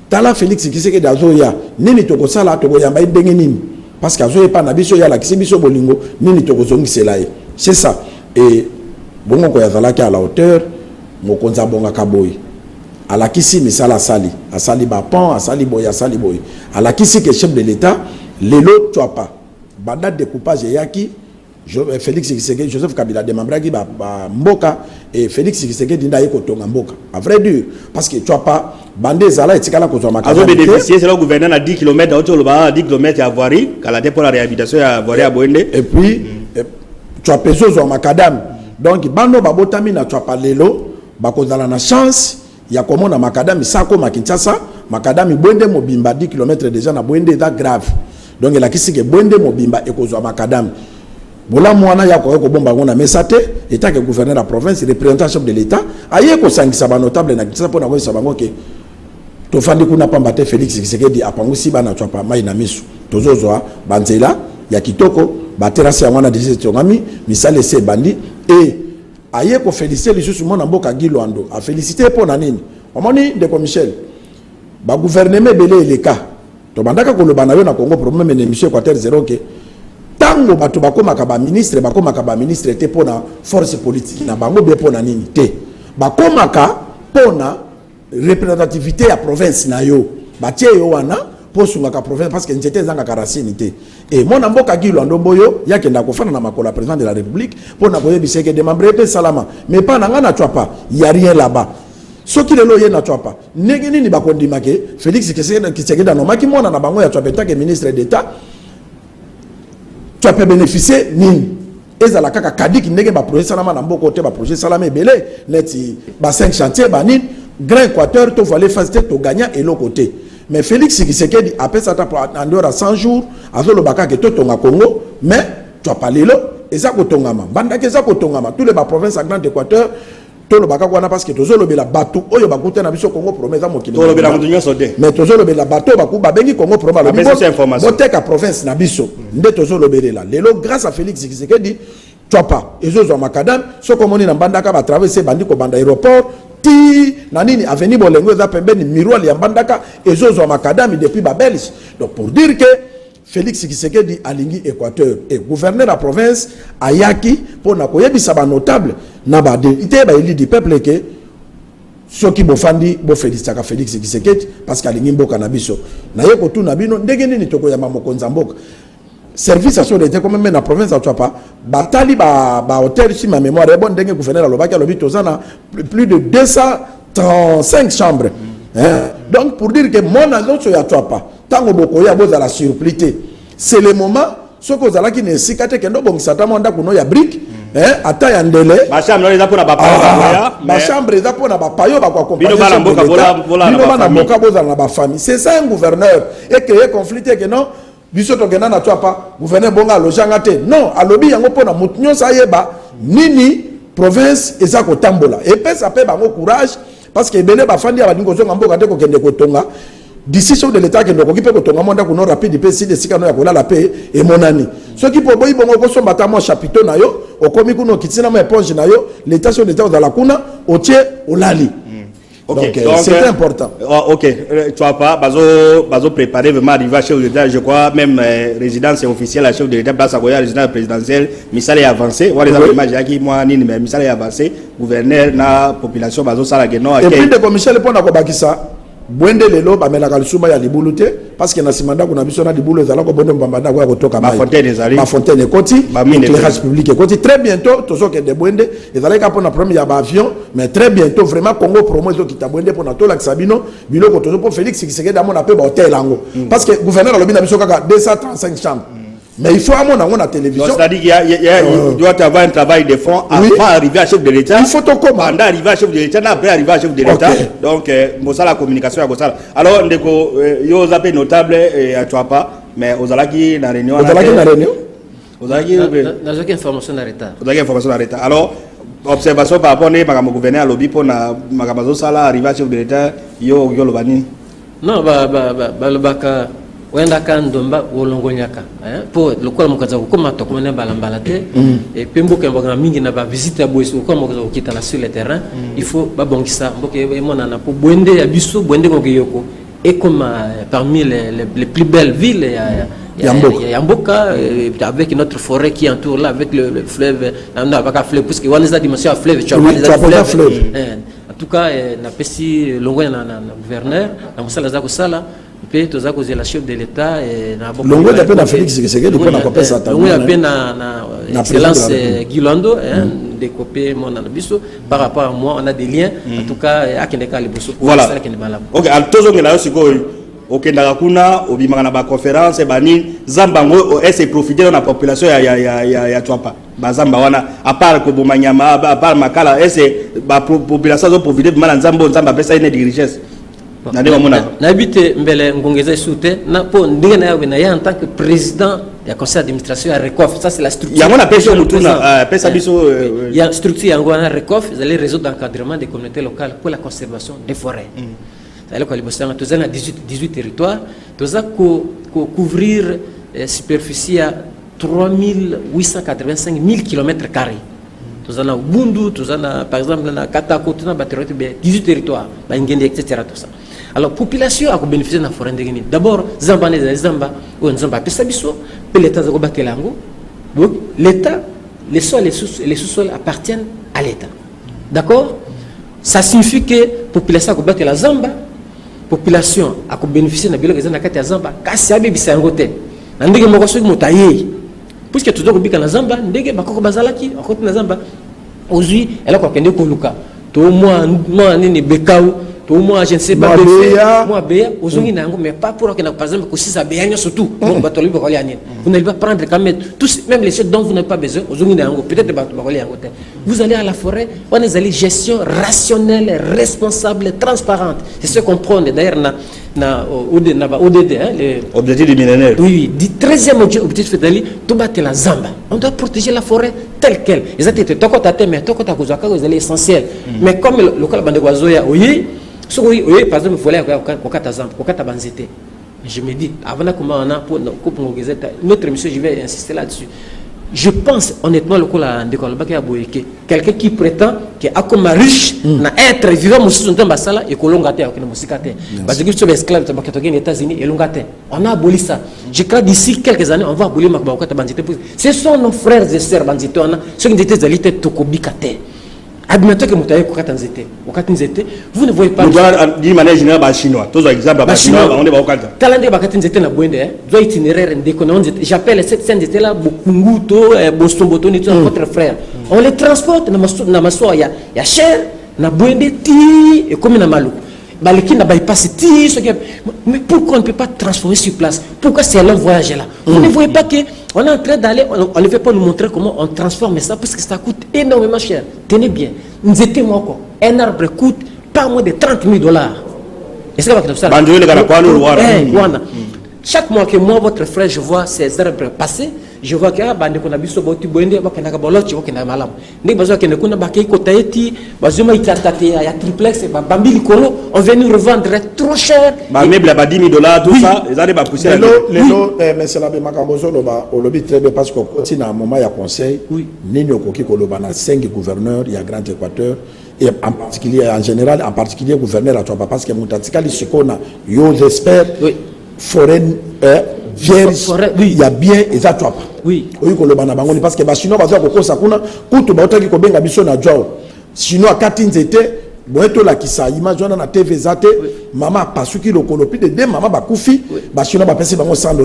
[SPEAKER 2] tala Félix Tshisekedi azoya nini tokosala tokoyamba ndenge nini parce que azoye pa na biso ya la biso bolingo nini tokozongisela ye c'est ça et bongo ko yazalaki à la hauteur mokonza bonga kaboyi alakisi misala asali ba pont asali boy alakisi que chef de l'état lelo Tchapa banda découpage yaki Félix Tshisekedi Joseph Kabila démembraki ba mboka et Félix Tshisekedi ndaye ko tonga mboka à vrai dire parce que Tchapa bande zala etikala ko zwa makala
[SPEAKER 1] azo bénéficier c'est le gouverneur à 10 km autour le bas 10 km à Voirie kala pour la réhabilitation à Voirie à Boende
[SPEAKER 2] et puis Tchapa zo zwa makadam donc bando babotami na Tchapa lelo bakozala na chance ya komona makadam sako makinshasa makadam Boende mobimba 10 km déjà na Boende da grave donc la kisike Boende mobimba ekozwa makadam bola mwana ya ko bomba ngona mesate état que gouverneur de la province représentant chef de l'état aye ko sangisa ba notable na kitsa pona ko sabango ke to fandi kuna pamba te Félix Tshisekedi apangusi bana Tchapa mai na misu tozozwa banzela ya kitoko ba terrasse ya mwana dise tongami misale se bandi et aye ko féliciter les sous mona mboka Guy Lando a féliciter pona nini omoni ndeko Michel ba gouvernement belé les cas to bandaka ko lobana yo na Congo problème ne monsieur Équateur 0 ke tango bato bakomaka ba ministre te pona force politique na bango be pona nini te bakomaka pona représentativité ya province na yo batie yo wana posunga ka province parce que njete zanga ka racine te et mona mboka Guy Lando boyo yake nda ko fana na makola président de la république pona ko yebiseke de membre pe salama mais pas na ngana Tchapa y a rien là-bas soki lelo ye na Tchapa ndenge nini bakondimake Félix Tshisekedi na nomaki mona na bango ya Tchapa que ministre d'état tu peux bénéficier nini ezala kaka kadik ndenge ba projet salama na mboko te ba projet salama belé neti ba 5 chantiers ba nini grand Équateur to voler faciliter to gagner et l'autre côté mais Félix Tshisekedi après ça en dehors à 100 jours azolo bakaka to tonga Congo mais tu as parlé là eza ko tongama banda ke eza ko tongama tous les ba provinces à grand Équateur to lo bakaka wana parce que tozolo bela bato oyo bakuta na biso Congo promesa mokili
[SPEAKER 1] to lo bela mutunyo sote
[SPEAKER 2] mais tozolo bela bato ba bengi Congo promesa
[SPEAKER 1] la message information
[SPEAKER 2] boteka province na biso nde tozolo belela lelo grâce à Félix Tshisekedi Tchapa ezozo makadam so komoni na bandaka ba traverser bandi ko banda aéroport ti na nini avenue Bolengo za pembeni miroir ya bandaka ezozo makadam depuis ba Belge donc pour dire que Félix Tshisekedi alingi Équateur et gouverneur de la province ayaki pour na koyebisa ba notable na ba député ba élu du peuple que ceux qui bofandi bo félicitaka Félix Tshisekedi parce qu'alingi mboka na biso na yeko tu na bino ndenge nini toko ya mamokonza mboka service à l'état comme même na province à Tchapa batali ba hôtel si ma mémoire est bonne ndenge gouverneur alobaki alobi tozana plus de 235 chambres donc pour dire que mon agence ya Tchapa tango boko ya boza la surplité c'est le moment ce que zala ki ne sikate kendo bongisa ta monda kuno ya brique ata ya ndele
[SPEAKER 1] ba chambre les apona ba pa
[SPEAKER 2] ba chambre les apona ba payo ba ko
[SPEAKER 1] accompagner bino
[SPEAKER 2] bana mboka boza na ba famille c'est ça un gouverneur et créer conflit que non biso to gena na Tchapa gouverneur bonga lojanga te non alobi yango pona mutunyo sa yeba nini province eza ko tambola et pesa pe bango courage parce que belé ba fandi ba dingo zonga mboka te ko kende ko tonga d'ici chef de l'état qui n'occupe que ton mandat qu'on rapide peut si des sikano ya kola la paix et mon ami ceux qui pour boy bongo so batamo chapiteau na yo o komi kuno kitina ma éponge na yo l'état chef de l'état dans la kuna o tie o lali.
[SPEAKER 1] Okay.
[SPEAKER 2] Donc c'est important.
[SPEAKER 1] Ok, tu vois pas, bazo préparer vraiment arriver à chef de l'État, je crois même résidence officielle à chef de l'État, place à Goya, résidence présidentielle, Missal est avancé, on les a imaginé qui moi ni mais Missal est avancé, gouverneur na population bazo sala geno.
[SPEAKER 2] Et puis de commission le pona ko bakisa, Bwende lelo ba mela kalisuma ya libulute parce que na simanda kuna biso na libulo za lako bonde mbamba kwa kutoka
[SPEAKER 1] ma fontaine ezali
[SPEAKER 2] ma fontaine koti éclairage public koti très bientôt tozo ke de Bwende ezali ka pona premier ya ba avion mais très bientôt vraiment Congo promo ezo kita Bwende pona to la Sabino biloko tozo pour Félix Tshisekedi amona pe ba hôtel ango parce que gouverneur alobi na biso kaka 235 chambres. Mais il faut à la télévision.
[SPEAKER 1] C'est-à-dire qu'il doit avoir un travail de fond avant d'arriver à chef de l'État.
[SPEAKER 2] Il faut tout comment.
[SPEAKER 1] Pendant d'arriver à chef de l'État, après arriver à chef de l'État. Donc, ça la communication est ça. Alors, ndeko, yo zappé notable à toi pas, mais aux alaki na réunion.
[SPEAKER 2] Aux alaki na réunion.
[SPEAKER 3] Aux alaki na zaki information d'arrêt.
[SPEAKER 1] Aux alaki information d'arrêt. Alors, observation par rapport à mon gouverneur à lobby pour na magabazo sala arriver à chef de l'État, yo le bani.
[SPEAKER 3] Non, le baka. Wenda kandomba wolongonyaka po lokola mukaza kokoma to komana balambalate et puis mboka mboka mingi na ba visite ya boiso ko mokaza kokita na sur le terrain il faut ba bongisa mboka emona na po Bwende ya biso Bwende ngokiyoko et comme parmi les plus belles villes Yamboka avec notre forêt qui entoure là avec le fleuve non avec un fleuve parce que on a dimension à fleuve tu as fleuve en tout cas na pesi longonya na gouverneur na musala za ko sala pe toza ko la chef de l'état et na
[SPEAKER 2] beaucoup longo d'appel à Félix Tshisekedi pour na kopesa ça
[SPEAKER 3] longo d'appel na excellence Gilando de copier mon anabiso par rapport à moi on a des liens en tout cas akendeka liboso
[SPEAKER 1] voilà OK al tozo ngela siko OK ndakuna obimanga na ba conférence bani zambango essayer profiter de la population ya Twapa bazamba wana à part ko bomanyama à part makala essayer ba population zo profiter de mal nzambo nzamba pesa ine de richesse.
[SPEAKER 3] N'habite mbele ngongeza soute na po ndenge na yawe na ya en tant que président du conseil d'administration à Recof, ça c'est la structure.
[SPEAKER 1] Il y a une pêche mutuna pesa biso
[SPEAKER 3] il y a structure yango na Recof, c'est les réseaux d'encadrement des communautés locales pour la conservation des forêts. C'est-à-dire que les bosana tous na 18 territoires, tous a couvrir superficie à 3885 000 km². Tous en a Bundu, tous en a par exemple na Katako, tous en a 18 territoires, ba ngende etc. tout ça. Alors, la population a bénéficié de la forêt. D'abord, Zamba, ou Zamba, l'État a battu l'ango. Donc, l'État, les sols et les sous-sols appartiennent à l'État. D'accord? Ça signifie que la population a battu la Zamba, la population a bénéficié de la Zamba, car bébé c'est un côté. Ndege mokoso motaye. Puisque tout le monde a Zamba, ndege bakoko bazalaki, à côté de Zamba. Aujourd'hui, elle a quoi qu'elle koluka. Tout moi, ni bekao. Moi je ne sais pas moi béa ozongi nango mais pas pour que par exemple que si ça béa surtout vous n'allez pas prendre quand même tous même les choses dont vous n'avez pas besoin ozongi nango peut-être vous allez à la forêt on est allé gestion rationnelle responsable transparente c'est ce qu'on prend d'ailleurs na ODD
[SPEAKER 1] objectif du millénaire
[SPEAKER 3] oui du 13e objectif d'aller tout battre la Zamba on doit protéger la forêt telle quelle ils étaient tokota mais tokota kozaka vous allez essentiel mais comme le local bande oizoya oui oui, par exemple, il faut aller à Banzete. Je me dis, avant de comment on a pour notre émission, je vais insister là-dessus. Je pense honnêtement quelqu'un qui prétend qu'il a comme riche, être vivant, et parce que les esclaves aux États-Unis et on a aboli ça. Je crois d'ici quelques années, on va abolir Banzete. Ce sont nos frères et sœurs Banzete, ceux qui étaient alliés Tokobikate. Admettez que vous ne voyez pas.
[SPEAKER 1] D'une manière générale, chinois. Tous les exemples, chinois, on est au Canada.
[SPEAKER 3] Talendé Bakatinzete na Bwende, doit itinéraire j'appelle cette scène de là, Bokunguto, Bostomboto, votre frère. On les transporte, na maso, il y a cher, na Bwende, ti, et comme na Malou. Baliki n'a pas passé ti, mais pourquoi on ne peut pas transformer sur place? Pourquoi c'est un long voyage là? Vous ne voyez pas que. On est en train d'aller, on ne veut pas nous montrer comment on transforme ça parce que ça coûte énormément cher. Tenez bien, nous étions encore. Un arbre coûte pas moins de $30 000. Et c'est là que ça. chaque mois que moi, votre frère, je vois ces arbres passer, je vois que bande qu'on a vu sur boti boende, bakena kabolot, tu vois qu'il y a malam. Ni bazo que ne kuna bakei kotaeti, bazo ma itatate ya triplex, bambi likolo, on vient nous revendre trop cher.
[SPEAKER 1] Bah meuble à 10 000 $, tout ça, ils allaient pas pousser.
[SPEAKER 2] Mais c'est la même makambozo au lobby très bien parce qu'on continue à un moment il y a conseil. Oui. Nino koki kolobana 5 gouverneurs, il y a Grand Équateur. Et en particulier, en général, en particulier gouverneur à Touaba, parce que Moutatikali, ce qu'on a, yo j'espère, forêt vierge, il y a bien et ça Touaba. Oui. Oui, parce que sinon, parce que ça kuna, kutu ba otaki ko benga biso na jao. Sinon à Katinzete, boeto la kisa image na TV zate, maman pasuki le kolopi de deux maman ba kufi, ba sinon ba penser bango $100.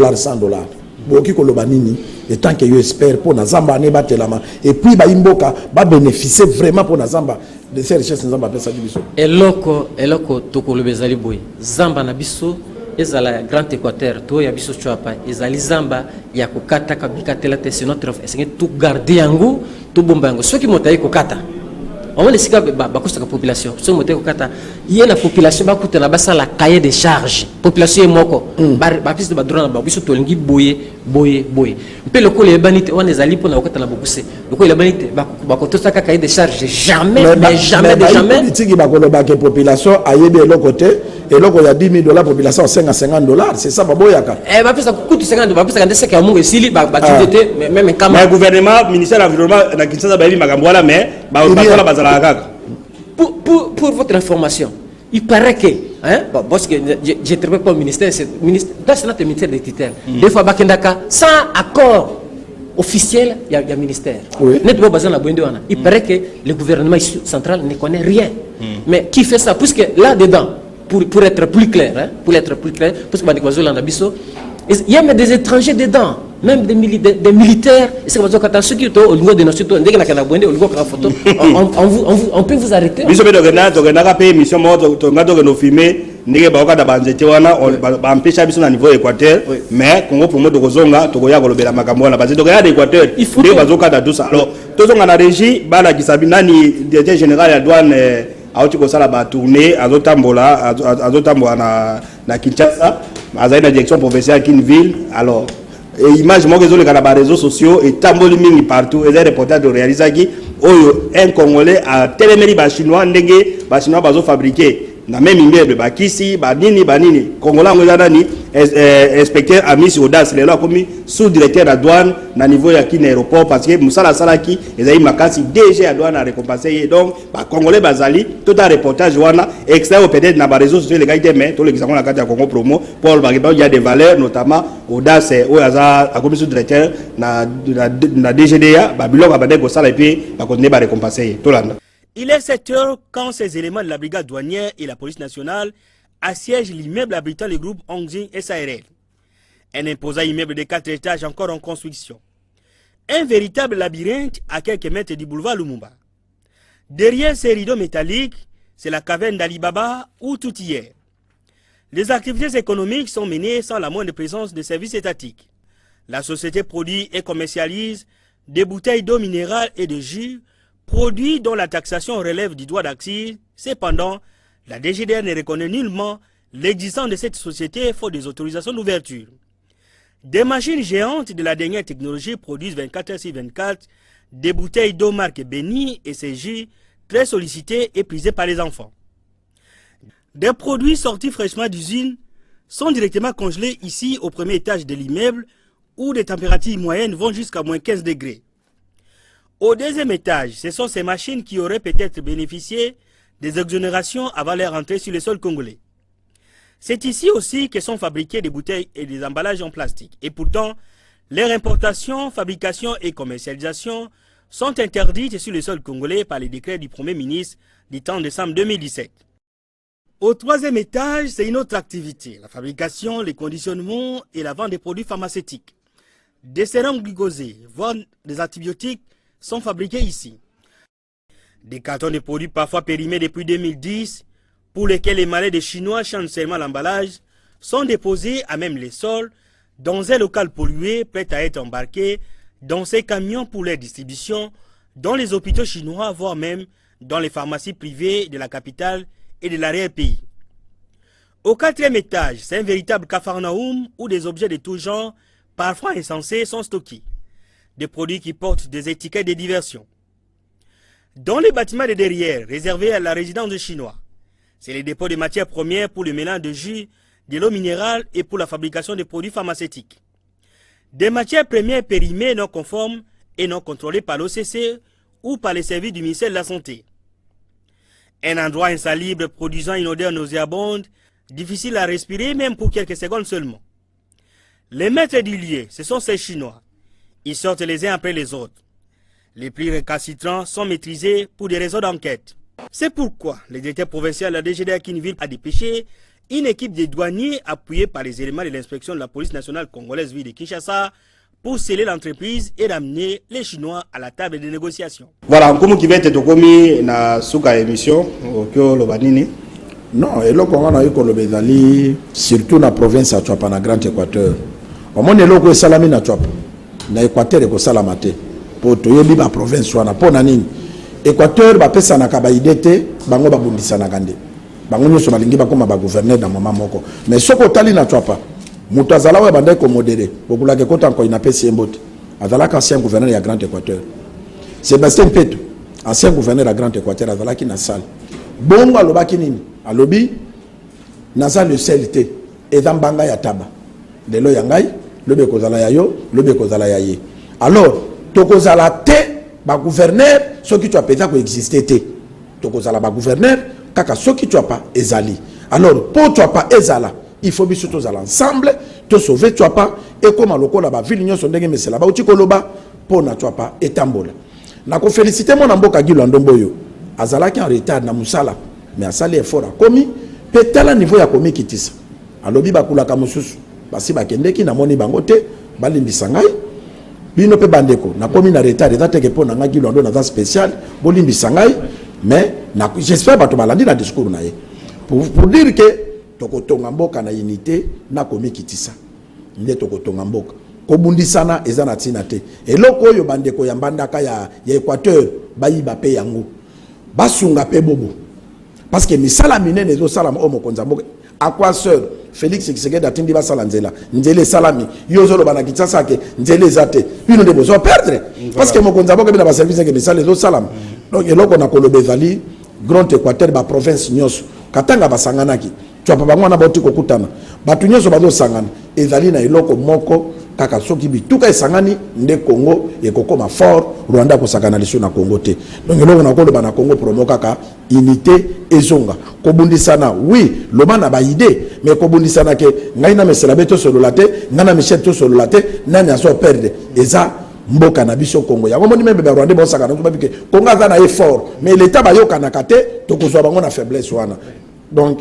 [SPEAKER 2] Boki kolobanini et tant que yo espère pour Nazamba ne batelama et puis ba imboka ba bénéficier vraiment pour Nazamba de ces richesses Nazamba pesa biso
[SPEAKER 3] eloko tokolo bezali boy zamba na biso ezala Grand Équateur to ya biso chwapa ezali zamba ya kokata kabikatela te c'est notre essayer tout garder yango tout bomba yango soki motayi kokata on va laisser la population. Si on il y a la population qui a la cahier de charges. Population est moko. Baptiste de Badrona, Babiso Tolingi, boye. Puis le coup, les bannites, on est allés pour la côte de la Bokousse. Le coup, les bannites, Bakoto Saka cahier de charges. Jamais.
[SPEAKER 2] La population a eu de l'autre côté. Et là, il y a $10 000, population à $50. C'est ça, Baboyaka. Eh, ça coûte 50 $. C'est que mon Sili,
[SPEAKER 1] même le gouvernement, ministère de l'environnement, n'a qu'une chose à mais
[SPEAKER 3] pour votre information, il paraît que, parce que je ne travaille pas au ministère, c'est notre ministère des tutelles. Des fois, sans accord officiel, il y a ministère. Il paraît que le gouvernement central ne connaît rien. Mais qui fait ça? Puisque là-dedans, pour être plus clair, parce que il y a des étrangers dedans, même des militaires. On peut vous arrêter. Niveau Équateur, mais Congo pour moi de Kozonga, Togoya Golobela Makambola, parce que Équateur, il faut alors, tous on a régi, Bala Kisabinani, directeur général à douane. Aoti ko sala ba tourner azotambola na Kinshasa azali na direction provinciale Kinville alors image mo kezo le kana ba réseaux sociaux et tamboli mingi partout et les reporters de réaliser qui oyo un congolais a téléméri ba chinois ndenge ba chinois bazo fabriquer na même immeuble ba kisi ba nini congolais ngoza nani inspecteur Amis Audace le là comme sous-directeur de la douane na niveau ya kin aéroport parce que musala salaki ezali makasi DG à douane a récompensé donc ba congolais bazali tout un reportage wana extrait peut-être na ba réseaux sociaux les gars mais tout l'exemple na carte ya Congo Promo Paul Bageba il y a des valeurs notamment Audace ou aza a comme sous-directeur na DGDA ba biloko ba deko sala et puis ba continuer ba récompenser tout là.
[SPEAKER 6] Il est 7 heures quand ces éléments de la brigade douanière et la police nationale assiègent l'immeuble abritant le groupe Hongxing SARL. Un imposant immeuble de 4 étages encore en construction. Un véritable labyrinthe à quelques mètres du boulevard Lumumba. Derrière ces rideaux métalliques, c'est la caverne d'Alibaba où tout y est. Les activités économiques sont menées sans la moindre présence de services étatiques. La société produit et commercialise des bouteilles d'eau minérale et de jus, produits dont la taxation relève du droit d'accise. Cependant, la DGDR ne reconnaît nullement l'existence de cette société faute des autorisations d'ouverture. Des machines géantes de la dernière technologie produisent 24 heures sur 24 des bouteilles d'eau marque Beni et ses jus très sollicités et prisés par les enfants. Des produits sortis fraîchement d'usine sont directement congelés ici au premier étage de l'immeuble où les températures moyennes vont jusqu'à moins 15 degrés. Au deuxième étage, ce sont ces machines qui auraient peut-être bénéficié des exonérations avant leur entrée sur le sol congolais. C'est ici aussi que sont fabriquées des bouteilles et des emballages en plastique. Et pourtant, leur importation, fabrication et commercialisation sont interdites sur le sol congolais par les décrets du Premier ministre du 30 décembre 2017. Au troisième étage, c'est une autre activité, la fabrication, les conditionnements et la vente des produits pharmaceutiques. Des sérums glucosés, voire des antibiotiques, sont fabriqués ici. Des cartons de produits parfois périmés depuis 2010, pour lesquels les malades chinois changent seulement l'emballage, sont déposés à même les sols, dans un local pollué prêt à être embarqué dans ces camions pour leur distribution, dans les hôpitaux chinois, voire même dans les pharmacies privées de la capitale et de l'arrière-pays. Au 4e étage, c'est un véritable capharnaüm où des objets de tout genre, parfois insensés, sont stockés. Des produits qui portent des étiquettes de diversion. Dans les bâtiments de derrière, réservés à la résidence des Chinois, c'est les dépôts de matières premières pour le mélange de jus, de l'eau minérale et pour la fabrication de produits pharmaceutiques. Des matières premières périmées non conformes et non contrôlées par l'OCC ou par les services du ministère de la Santé. Un endroit insalubre produisant une odeur nauséabonde, difficile à respirer même pour quelques secondes seulement. Les maîtres du lieu, ce sont ces Chinois. Ils sortent les uns après les autres. Les plus récalcitrants sont maîtrisés pour des raisons d'enquête. C'est pourquoi le directeur provincial de la DGD à Kinville a dépêché une équipe de douaniers appuyée par les éléments de l'inspection de la police nationale congolaise ville de Kinshasa pour sceller l'entreprise et ramener les Chinois à la table de négociation.
[SPEAKER 1] Voilà, comme qui va être commis na suka émission au Lobanini.
[SPEAKER 2] Non, et là, on a eu que surtout dans la province à Tchouapa, dans Grand Équateur. Au moins, il y a salami na Tchouapa. Dans l'Équateur, il y a salamate. Pour tout le la province, on a pas nanine. Équateur, ba pesa na kabaidete, bango ba bundisa na gande. Bango nyo so balingi ba koma ba gouverner dans moment moko. Mais soko tali na Tchouapa. Mutu azala wa bandai ko modéré. Bokula ke kota ko ina pesi mbote. Azala ka ancien gouverneur ya Grand Équateur. Sébastien Peto, ancien gouverneur à Grand Équateur, azala ki na salle. Bongo alobaki nini? Alobi naza le CLT et dans banga ya taba de lo yangai lobe kozala ya yo lobe kozala ya ye alors tokozala te ba gouverneur soki tu apeza ko exister te tokozala ba gouverneur kaka soki tu pas ezali alors pour tu pas ezala il faut biso tozala ensemble to sauver tu pas et comme lokola ba ville nyonso ndenge mesela ba uti koloba pour na tu pas etambola na ko féliciter mon mboka Gilo Ndomboyo azala ki en retard na musala mais à ça les efforts commis peut-être à niveau ya commis kitisa alobi bakula kamususu basi bakendeki na moni bangote balimbisa ngai bino pe bandeko na komi na retard ezate ke pona ngaki londo na spécial bolimbisa ngai mais j'espère bato balandi na discours na ye pour dire que tokotonga mboka na unité na komi kitisa nde tokotonga mboka kobundisana eza na tina te eloko oyo bandeko ya mbandaka ya Équateur bayiba pe yango basunga pe bobo parce que misala minene ezo sala omo konzamboka à quoi sœur Félix Tshisekedi atindi ba sala nzela nzele salami yozo lo bana kitasa ke nzele zate bino de besoin perdre parce que mo konzamboka bina ba service ke misala ezo salam donc eloko na kolobezali Grand Équateur ba province nyos katanga basanganaki tu apa bango na bauti kokutana batu nyos bazo sangana ezali na eloko moko kaka soki bituka esangani nde Congo ekokoma fort Rwanda ko sakana liso na Congo te donc eloko na koloba na Congo promo kaka unité ezonga kobundisana oui loba na ba idée mais kobundisana ke ngai na mesela beto solo late ngana Michel to solo late nani aso perdre eza mboka na biso Congo ya komoni membe ba Rwanda bo sakana ko babike Congo za na effort mais l'état ba yokana kate to kozwa bango na faiblesse wana donc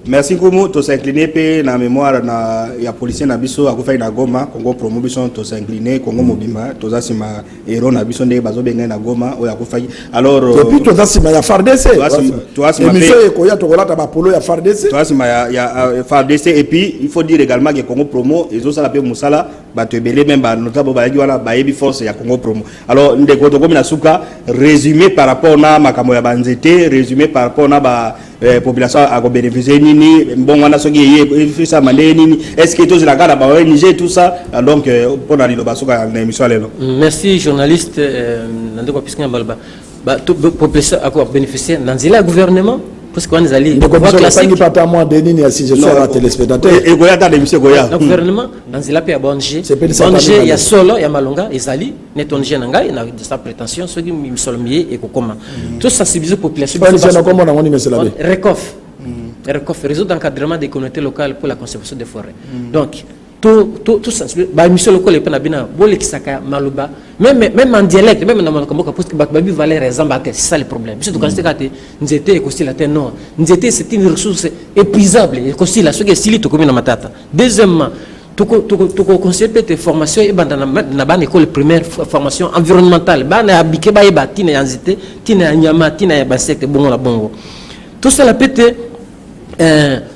[SPEAKER 1] merci Kumu to s'incliner pe na mémoire na ya policier na biso akufai na Goma Congo promo biso to s'incliner Congo mobima to zasima hero na biso nde bazo benga na Goma o akufai alors
[SPEAKER 2] depuis to zasima ya FARDC to zasima émission ekoya to kolata ba polo ya FARDC
[SPEAKER 1] to zasima ya FARDC et puis il faut dire également que Congo promo ezo sala pe musala ba to ebele même ba notable ba yaki wana ba yebi force ya Congo promo alors ndeko to komi na suka résumé par rapport na makambo ya banzete résumé par rapport na ba population a bénéficié nini bon on a ce qui est ça nini est-ce que tous la garde ba Niger tout ça donc pour la lilobasoka na émission lelo
[SPEAKER 3] merci journaliste ndeko piskin balba ba population a bénéficié dans le gouvernement parce qu'on est allé
[SPEAKER 2] classique pas à moi de nini si je suis à téléspectateur
[SPEAKER 1] et goya ta émission goya
[SPEAKER 3] le gouvernement dans la paix à Bonje il y a solo il y a malonga ezali netonje nanga na sa prétention ceux qui me sont mieux et comment tout sensibiliser population recoff réseau d'encadrement des communautés locales pour la conservation des forêts donc tout sensibiliser ba mission locale pe na bina bole kisaka maluba même en dialecte même na makamboka parce que babi valeur exemple c'est ça le problème c'est quand c'est kate nzete ekosi la terre non nzete c'est une ressource épuisable ekosi la ce que sili to comme na matata deuxièmement tu conseiller peut-être formation et na ban école primaire formation environnementale ban abike ba yeba tina nzete tina nyama tina ya basecte bongo la bongo tout ça la peut-être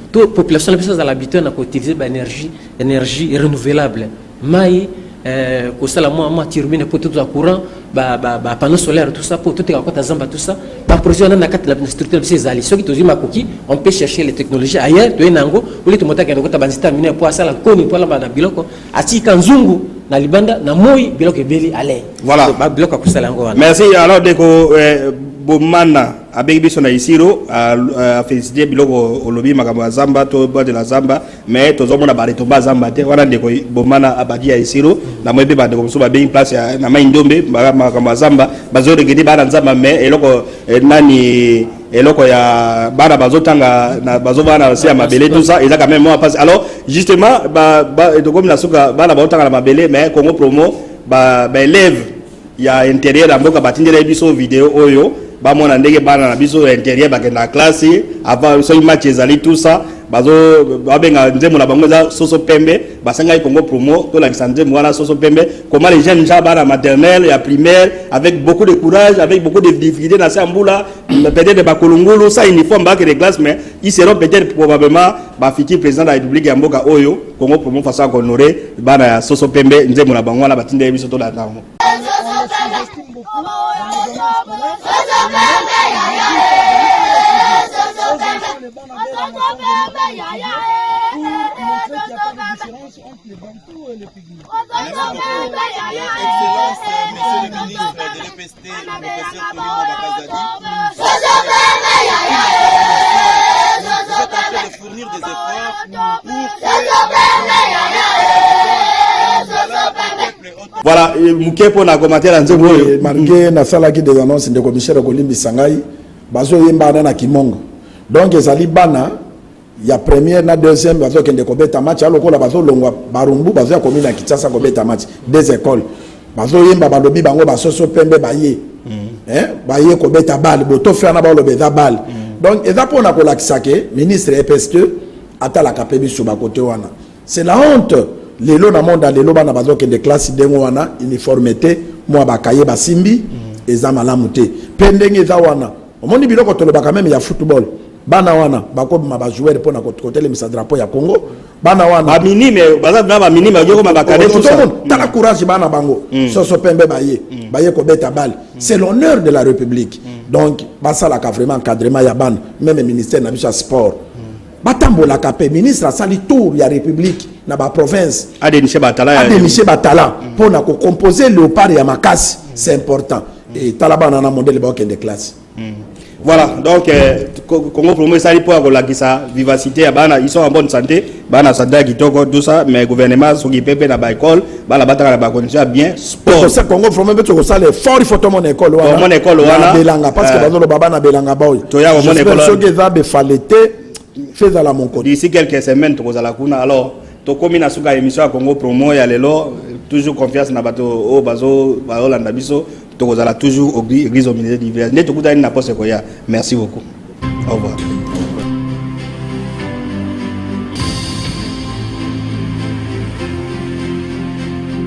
[SPEAKER 3] toute population la personne à l'habitat n'a qu'à utiliser l'énergie renouvelable mai kosala moi turbine pour tout courant panneau solaire tout ça pour tout ekakota zamba tout ça par projet on a kati la structure de ces ali ceux qui tozi makoki on peut chercher les technologies ailleurs to enango oli to motaka ndokota banzita mine pour asala koni pour la bana biloko ati kanzungu na libanda na moi biloko ebeli ale
[SPEAKER 1] voilà
[SPEAKER 3] ba biloko akusala ngo wana.
[SPEAKER 1] Merci. Alors deko bomana avec biso na isiro a féliciter biloko olobi makambo ya zamba to de la zamba mais tozomona ba retomba zamba te wana ndeko bomana abadi ya isiro na moyebe ba ndeko so ba be place ya na maindombe makambo ya zamba bazo regedi ba na zamba mais eloko nani eloko ya bana bazotanga na bazovana na mabele tout ça ils a quand même moi passe. Alors justement de comme la suka bana bazotanga na mabele mais Congo Promo ba élève ya intérieur ya mboka batindela biso vidéo oyo ba mona ndenge bana na biso intérieur ba na classe avant so match ezali tout ça bazo babenga nzemo na bango za soso pembe basanga Congo Promo to la nzemo wana soso pembe comment les jeunes gens bana maternelle ya primaire avec beaucoup de courage avec beaucoup de difficultés na Sambula peut-être ba kolongolo ça uniforme ba que les classes mais ils seront peut-être probablement ba futur président de la République ya mboka oyo Congo Promo façon honorer bana ya soso pembe nzemo na bango wana batindela biso to la ntango. Voilà, Moukepo na commentaire en Nzembo
[SPEAKER 2] marqué na sala qui des annonces de commissaire Kolimbi Sangai bazo yemba na Kimongo. Donc ezali bana ya première na deuxième bazo kende ko beta match aloko la bazo longwa barumbu bazo ya komina Kinshasa ko beta match des écoles. Bazo yemba balobi bango basoso pembe baye. Baye ko beta balle boto faire na balo beta balle. Donc eza pona ko lakisake ministre EPST atala kapebi sur ba côté wana. C'est la honte. Lelo na monde lelo bana bazo ke de classe dengo wana uniformité moi bakaye basimbi eza malamu te pendenge eza wana omoni biloko toloba quand même ya football bana wana bako ba joueur pour na côté le drapeau ya Congo bana wana
[SPEAKER 1] ba minime baza ba minime yoko mabakade tout ça
[SPEAKER 2] tala courage bana bango soso pembe baye ko beta balle c'est l'honneur de la République donc basala ka vraiment encadrement ya bana même ministère na biso sport batambola kapé ministre asali tour ya République na ba province
[SPEAKER 1] Adeniche
[SPEAKER 2] Batala pour na ko composer léopard ya makasi c'est important et talaba na modèle ba de classe.
[SPEAKER 1] Voilà, donc Congo Promo sali pour la vivacité ya bana ils sont en bonne santé bana santé kitoko tout ça mais gouvernement soki pepe na ba école bana bataka na ba condition bien sport.
[SPEAKER 2] Pour ça Congo Promo beto ko sala fort il faut to mon école wana.
[SPEAKER 1] Mon école wana
[SPEAKER 2] belanga parce que bazolo baba na belanga boy.
[SPEAKER 1] To ya mon école.
[SPEAKER 2] Soki za be falete fait à la mon côté.
[SPEAKER 1] D'ici quelques semaines to kozala kuna alors to komi na suka émission à Congo Promo ya lelo toujours confiance na bato o bazo ba Holanda biso to kozala toujours au église au milieu d'hiver. Ne to kutani na poste ko ya. Merci beaucoup. Au revoir.